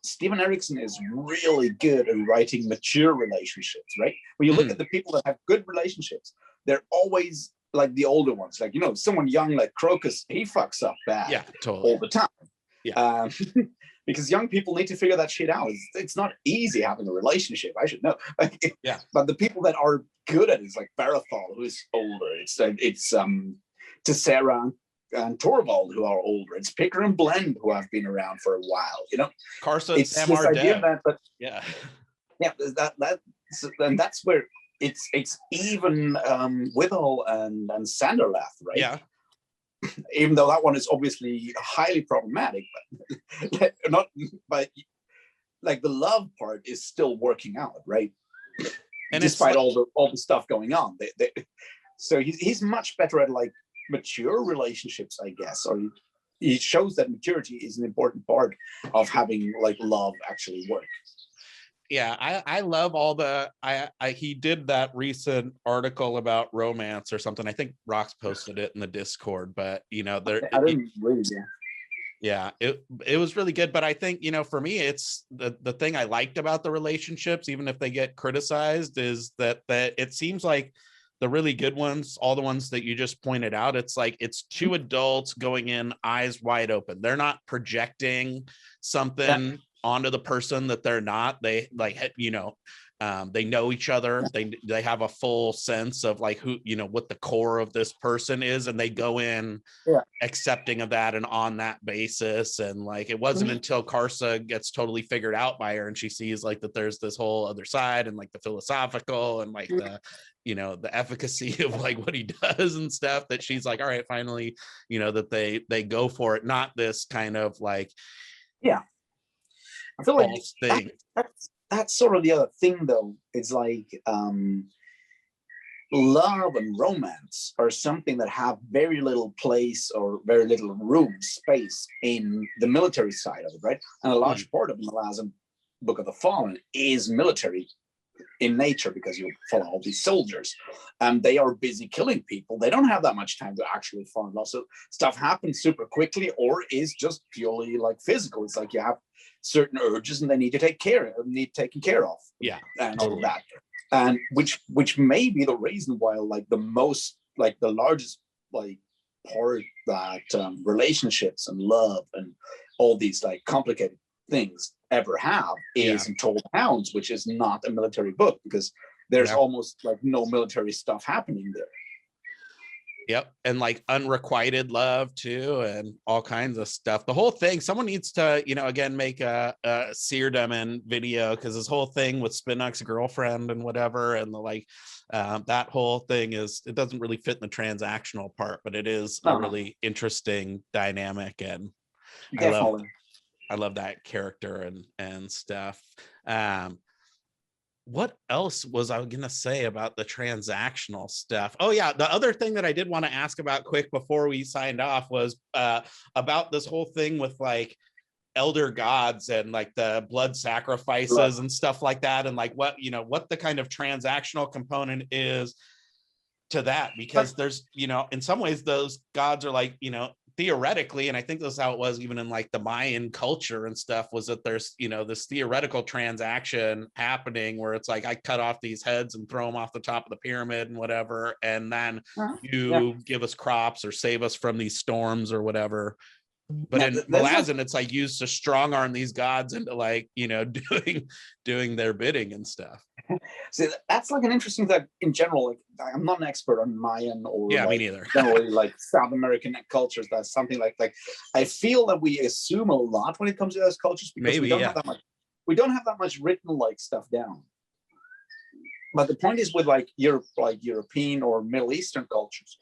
[SPEAKER 1] Steven Erikson is really good at writing mature relationships, right? When you look at the people that have good relationships, they're always like the older ones. Like, you know, someone young like Crocus, he fucks up bad all the time. Because young people need to figure that shit out. It's not easy having a relationship, I should know. But the people that are good at it is like Barathol, who's older. It's Tessera and Torvald, who are older. It's Picker and Blend, who have been around for a while. You know,
[SPEAKER 2] Carson,
[SPEAKER 1] it's
[SPEAKER 2] Sam
[SPEAKER 1] this idea
[SPEAKER 2] Dev.
[SPEAKER 1] that, and that's where it's even Withal and Sanderlath, right?
[SPEAKER 2] Yeah.
[SPEAKER 1] Even though that one is obviously highly problematic, but not, but like the love part is still working out, right? And despite all the stuff going on, so he's much better at like mature relationships, I guess, or he shows that maturity is an important part of having like love actually work.
[SPEAKER 2] Yeah, I love all the he did that recent article about romance or something. I think Rox posted it in the Discord, but you know,
[SPEAKER 1] I didn't read it.
[SPEAKER 2] Yeah, it was really good. But I think, you know, for me, it's the thing I liked about the relationships, even if they get criticized, is that it seems like the really good ones, all the ones that you just pointed out, it's like it's two adults going in eyes wide open. They're not projecting something onto the person that they're not. They like, you know, they know each other. They have a full sense of like who, you know, what the core of this person is, and they go in accepting of that and on that basis. And like it wasn't until Karsa gets totally figured out by her and she sees like that there's this whole other side and like the philosophical and like the, you know, the efficacy of like what he does and stuff, that she's like, all right, finally, you know, that they go for it, not this kind of like
[SPEAKER 1] I feel like that's sort of the other thing though. It's like love and romance are something that have very little place or very little room space in the military side of it, right? And a large part of Malazan Book of the Fallen is military in nature, because you follow all these soldiers and they are busy killing people. They don't have that much time to actually fall in love. So stuff happens super quickly, or is just purely like physical. It's like you have certain urges and they need to need taken care of. And all of that. And which may be the reason why like the largest like part that relationships and love and all these like complicated things ever have is in Told Hounds, which is not a military book, because there's almost like no military stuff happening there.
[SPEAKER 2] Yep. And like unrequited love too, and all kinds of stuff. The whole thing, someone needs to, you know, again, make a Seardeman video, because this whole thing with Spinnock's girlfriend and whatever, and the like, that whole thing it doesn't really fit in the transactional part, but it is a really interesting dynamic. And I love that character and stuff. What else was I going to say about the transactional stuff? Oh yeah, the other thing that I did want to ask about quick before we signed off was about this whole thing with like elder gods and like the blood sacrifices and stuff like that, and like what the kind of transactional component is to that, because there's, you know, in some ways those gods are like, you know, theoretically, and I think this is how it was even in like the Mayan culture and stuff, was that there's, you know, this theoretical transaction happening where it's like, I cut off these heads and throw them off the top of the pyramid and whatever, and then you give us crops or save us from these storms or whatever. But in Malazan, it's like used to strong arm these gods into like, you know, doing their bidding and stuff.
[SPEAKER 1] See, that's like an interesting thing in general. Like, I'm not an expert on Mayan or
[SPEAKER 2] me
[SPEAKER 1] like,
[SPEAKER 2] neither.
[SPEAKER 1] generally like South American cultures. That's something like I feel that we assume a lot when it comes to those cultures because we don't have that much. We don't have that much written like stuff down. But the point is with like European or Middle Eastern cultures,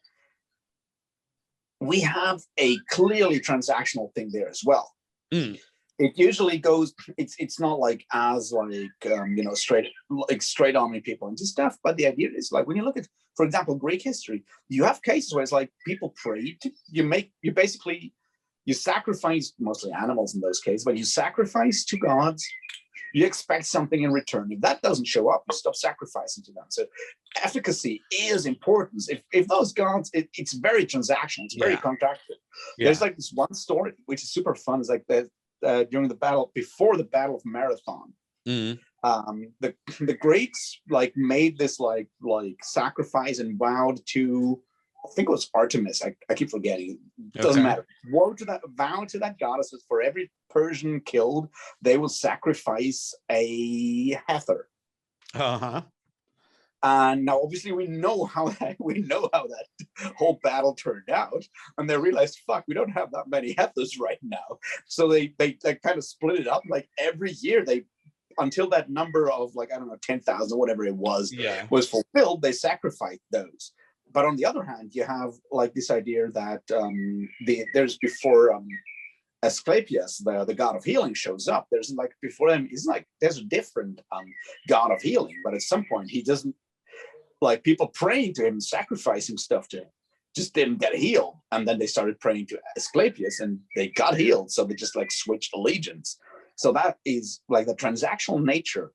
[SPEAKER 1] we have a clearly transactional thing there as well. It usually goes, it's not like as like you know, straight arming people and just stuff, but the idea is like when you look at, for example, Greek history, you have cases where it's like people pray to, you sacrifice, mostly animals in those cases, but you sacrifice to gods, you expect something in return. If that doesn't show up, you stop sacrificing to them. So efficacy is important. If those gods, it's very transactional, it's very contracted. There's like this one story which is super fun. It's like that during the battle, before the Battle of Marathon, the Greeks like made this like sacrifice and vowed to, I think it was Artemis. I keep forgetting. It doesn't matter. Vow to that goddess that for every Persian killed, they will sacrifice a heifer. And now, obviously, we know how that whole battle turned out, and they realized, fuck, we don't have that many heifers right now. So they kind of split it up. Like every year, until that number of like, I don't know, 10,000, whatever it was fulfilled, they sacrificed those. But on the other hand, you have like this idea that there's before Asclepius, the god of healing, shows up. There's like before him, he's like there's a different god of healing, but at some point he doesn't, like people praying to him, sacrificing stuff to him, just didn't get healed. And then they started praying to Asclepius and they got healed. So they just like switched allegiance. So that is like the transactional nature,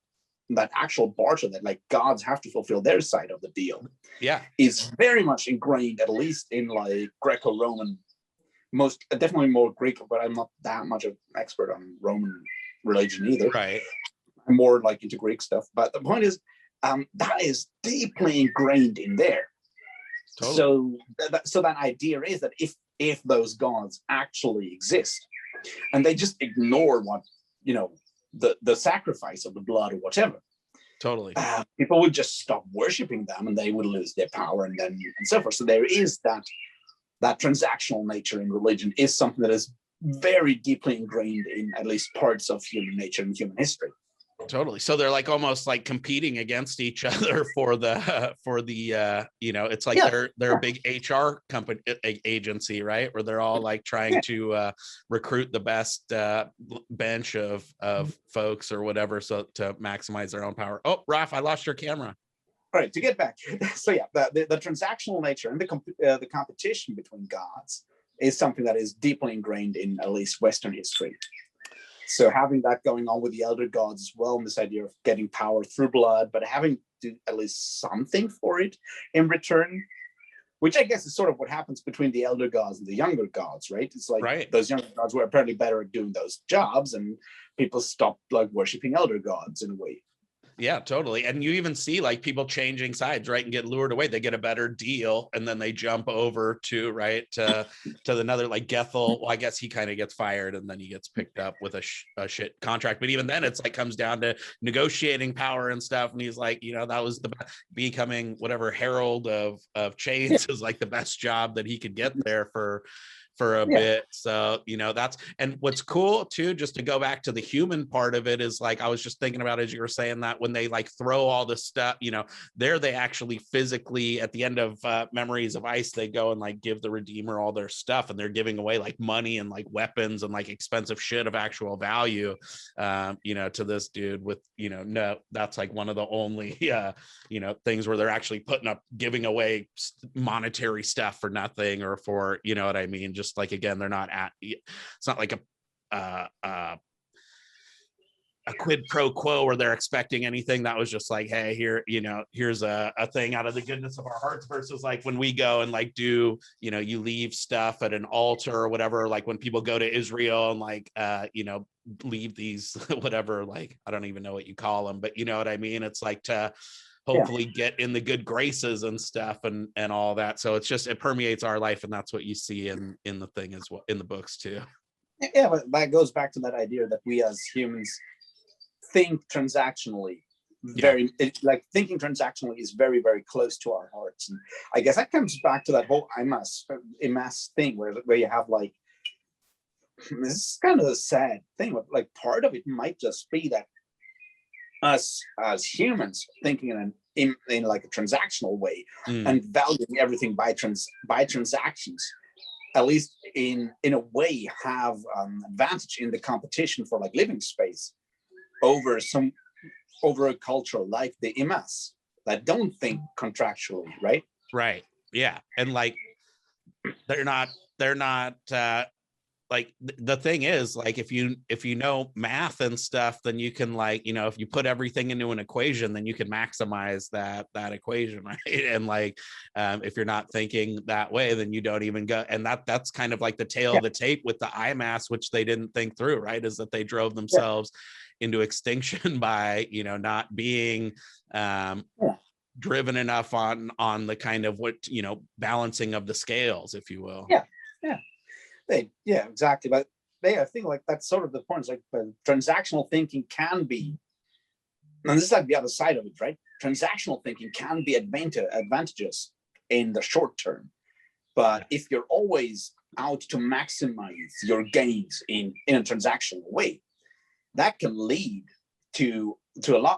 [SPEAKER 1] that actual barter that like gods have to fulfill their side of the deal. Is very much ingrained, at least in like Greco-Roman, most definitely more Greek, but I'm not that much of an expert on Roman religion either. Right. I'm more like into Greek stuff. But the point is, that is deeply ingrained in there. Totally. So that idea is that if those gods actually exist, and they just ignore what, you know, the sacrifice of the blood or whatever, people would just stop worshiping them and they would lose their power and so forth. So there is that transactional nature in religion is something that is very deeply ingrained in at least parts of human nature and human history.
[SPEAKER 2] Totally. So they're like almost like competing against each other for the you know, it's like they're a big HR company agency, right? Where they're all like trying to recruit the best bench of folks or whatever, so to maximize their own power. Oh, Raf, I lost your camera.
[SPEAKER 1] All right, to get back. So yeah, the transactional nature and the competition between gods is something that is deeply ingrained in at least Western history. So having that going on with the elder gods as well, and this idea of getting power through blood, but having to at least something for it in return, which I guess is sort of what happens between the elder gods and the younger gods, right? It's like those younger gods were apparently better at doing those jobs, and people stopped like worshiping elder gods in a way.
[SPEAKER 2] Yeah, totally. And you even see like people changing sides, right, and get lured away. They get a better deal and then they jump over to another, like Gethel. Well, I guess he kind of gets fired and then he gets picked up with a shit contract. But even then it's like comes down to negotiating power and stuff. And he's like, you know, that was becoming whatever herald of chains is like the best job that he could get there for a bit. So, you know, and what's cool too, just to go back to the human part of it, is like, I was just thinking about, as you were saying, that when they like throw all this stuff, you know, they actually physically at the end of Memories of Ice, they go and like give the Redeemer all their stuff, and they're giving away like money and like weapons and like expensive shit of actual value, you know, to this dude with, you know, no, that's like one of the only, you know, things where they're actually giving away monetary stuff for nothing, or for, you know what I mean? Just like, again, they're not it's not like a quid pro quo where they're expecting anything. That was just like, hey, here, here's a thing out of the goodness of our hearts, versus like when we go and like do, you leave stuff at an altar or whatever, like when people go to Israel and like leave these whatever, like I don't even know what you call them, but you know what I mean? It's like to hopefully get in the good graces and stuff and all that. So it's just, it permeates our life, and that's what you see in the thing as well, in the books too.
[SPEAKER 1] Yeah, but that goes back to that idea that we as humans think transactionally. Like thinking transactionally is very, very close to our hearts. And I guess that comes back to that whole IMAS thing where you have like, this is kind of a sad thing, but like part of it might just be that us as humans thinking in like a transactional way and valuing everything by transactions, at least in a way, have advantage in the competition for like living space over a culture like the IMAS that don't think contractually, right?
[SPEAKER 2] Right. Yeah. And like they're not like the thing is, like if you know math and stuff, then you can like, if you put everything into an equation, then you can maximize that equation, right? And like if you're not thinking that way, then you don't even go. And that's kind of like the tail of the tape with the IMAS, which they didn't think through, right? Is that they drove themselves into extinction by not being driven enough on the kind of balancing of the scales, if you will.
[SPEAKER 1] Exactly. But I think like that's sort of the point. It's like transactional thinking can be, and this is like the other side of it, right? Transactional thinking can be advantageous in the short term, but if you're always out to maximize your gains in a transactional way, that can lead to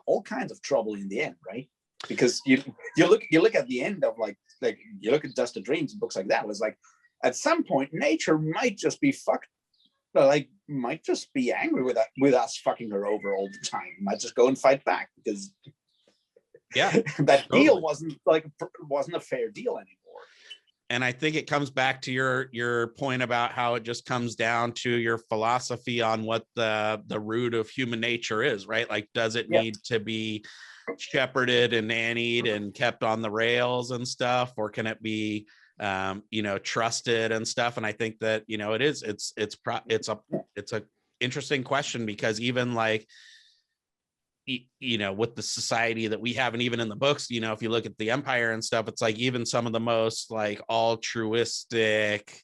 [SPEAKER 1] all kinds of trouble in the end, right? Because you look at the end of like you look at Dust of Dreams and books like that. It was like at some point nature might just be might just be angry with us fucking her over all the time. Might just go and fight back because that deal wasn't a fair deal anymore.
[SPEAKER 2] And I think it comes back to your point about how it just comes down to your philosophy on what the root of human nature is, right? Like, does it need to be shepherded and nannied and kept on the rails and stuff, or can it be trusted and stuff? And I think that it's a interesting question, because even like with the society that we have, and even in the books, if you look at the Empire and stuff, it's like even some of the most like altruistic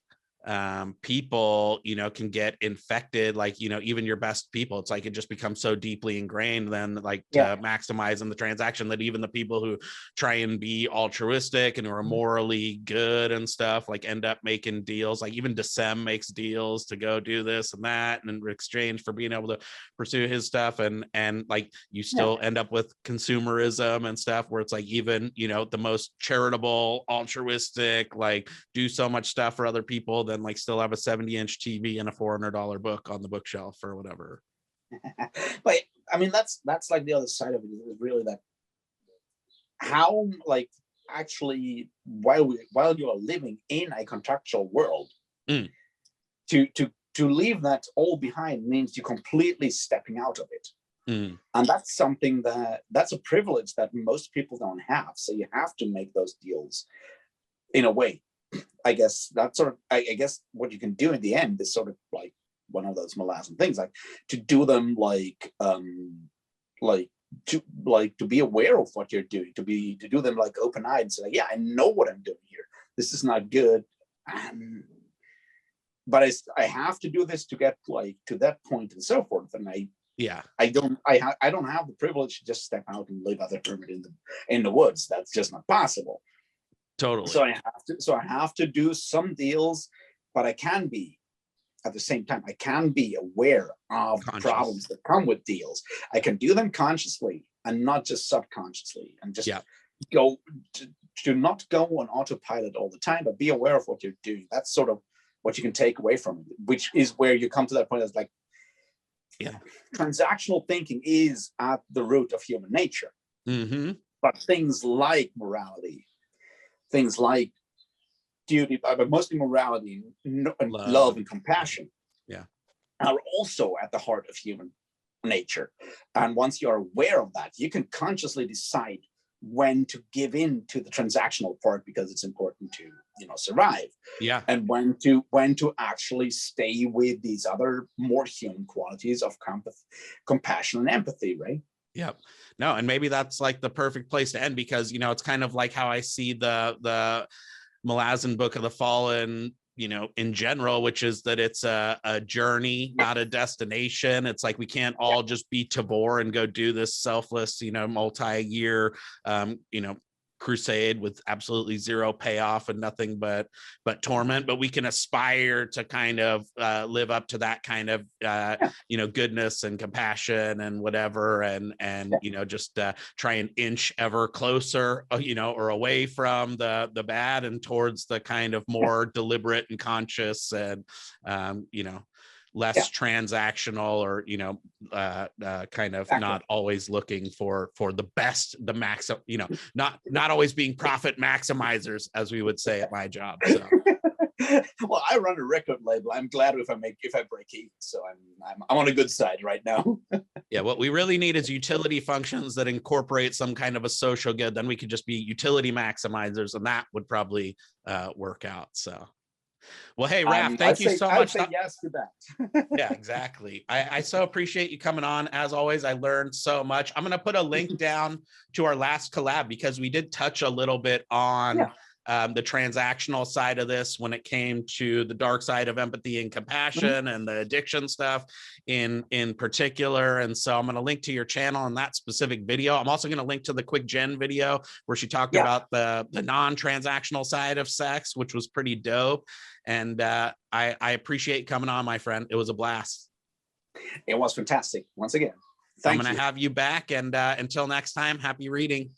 [SPEAKER 2] people can get infected, like even your best people. It's like it just becomes so deeply ingrained then, like to maximize in the transaction, that even the people who try and be altruistic and who are morally good and stuff like end up making deals. Like even Decem makes deals to go do this and that, and in exchange for being able to pursue his stuff, and like you still end up with consumerism and stuff, where it's like even the most charitable, altruistic, like do so much stuff for other people, then like still have a 70-inch TV and a $400 book on the bookshelf or whatever.
[SPEAKER 1] But I mean, that's like the other side of it, is really that how like actually while you are living in a contractual world, to leave that all behind means you're completely stepping out of it. And that's something that's a privilege that most people don't have. So you have to make those deals in a way. I guess that's sort of, I guess what you can do in the end is sort of like one of those Malazan things, like to do them to be aware of what you're doing, to do them like open-eyed and say, like, yeah, I know what I'm doing here. This is not good. But I have to do this to get like to that point and so forth. And I don't have the privilege to just step out and live as a hermit in the woods. That's just not possible.
[SPEAKER 2] Totally.
[SPEAKER 1] So I have to do some deals, but I can be at the same time, I can be aware of problems that come with deals. I can do them consciously and not just subconsciously, and just go to not go on autopilot all the time, but be aware of what you're doing. That's sort of what you can take away from it, which is where you come to that point. That's like, transactional thinking is at the root of human nature. But things like morality, things like duty, but mostly morality and love and compassion, are also at the heart of human nature. And once you're aware of that, you can consciously decide when to give in to the transactional part because it's important to, survive.
[SPEAKER 2] Yeah.
[SPEAKER 1] And when to actually stay with these other more human qualities of compassion and empathy, right?
[SPEAKER 2] Yep. No, and maybe that's like the perfect place to end, because it's kind of like how I see the Malazan Book of the Fallen, in general, which is that it's a journey, not a destination. It's like we can't all just be Tabor and go do this selfless, multi-year, crusade with absolutely zero payoff and nothing but torment, but we can aspire to kind of live up to that kind of goodness and compassion and whatever, and just try and inch ever closer or away from the bad and towards the kind of more deliberate and conscious and less transactional, or kind of not always looking for the best, the max, not always being profit maximizers, as we would say at my job. So
[SPEAKER 1] well, I run a record label. I'm glad if I break even, so I'm on a good side right now.
[SPEAKER 2] Yeah, what we really need is utility functions that incorporate some kind of a social good. Then we could just be utility maximizers, and that would probably work out. So well, hey, Raph, thank you so much.
[SPEAKER 1] I'd say yes to that.
[SPEAKER 2] Yeah, exactly. I so appreciate you coming on. As always, I learned so much. I'm going to put a link down to our last collab, because we did touch a little bit on the transactional side of this when it came to the dark side of empathy and compassion and the addiction stuff in particular. And so I'm going to link to your channel and that specific video. I'm also going to link to the Quick Gen video where she talked about the non-transactional side of sex, which was pretty dope. And I appreciate coming on, my friend. It was a blast.
[SPEAKER 1] It was fantastic. Once again,
[SPEAKER 2] I'm going to have you back. And until next time, happy reading.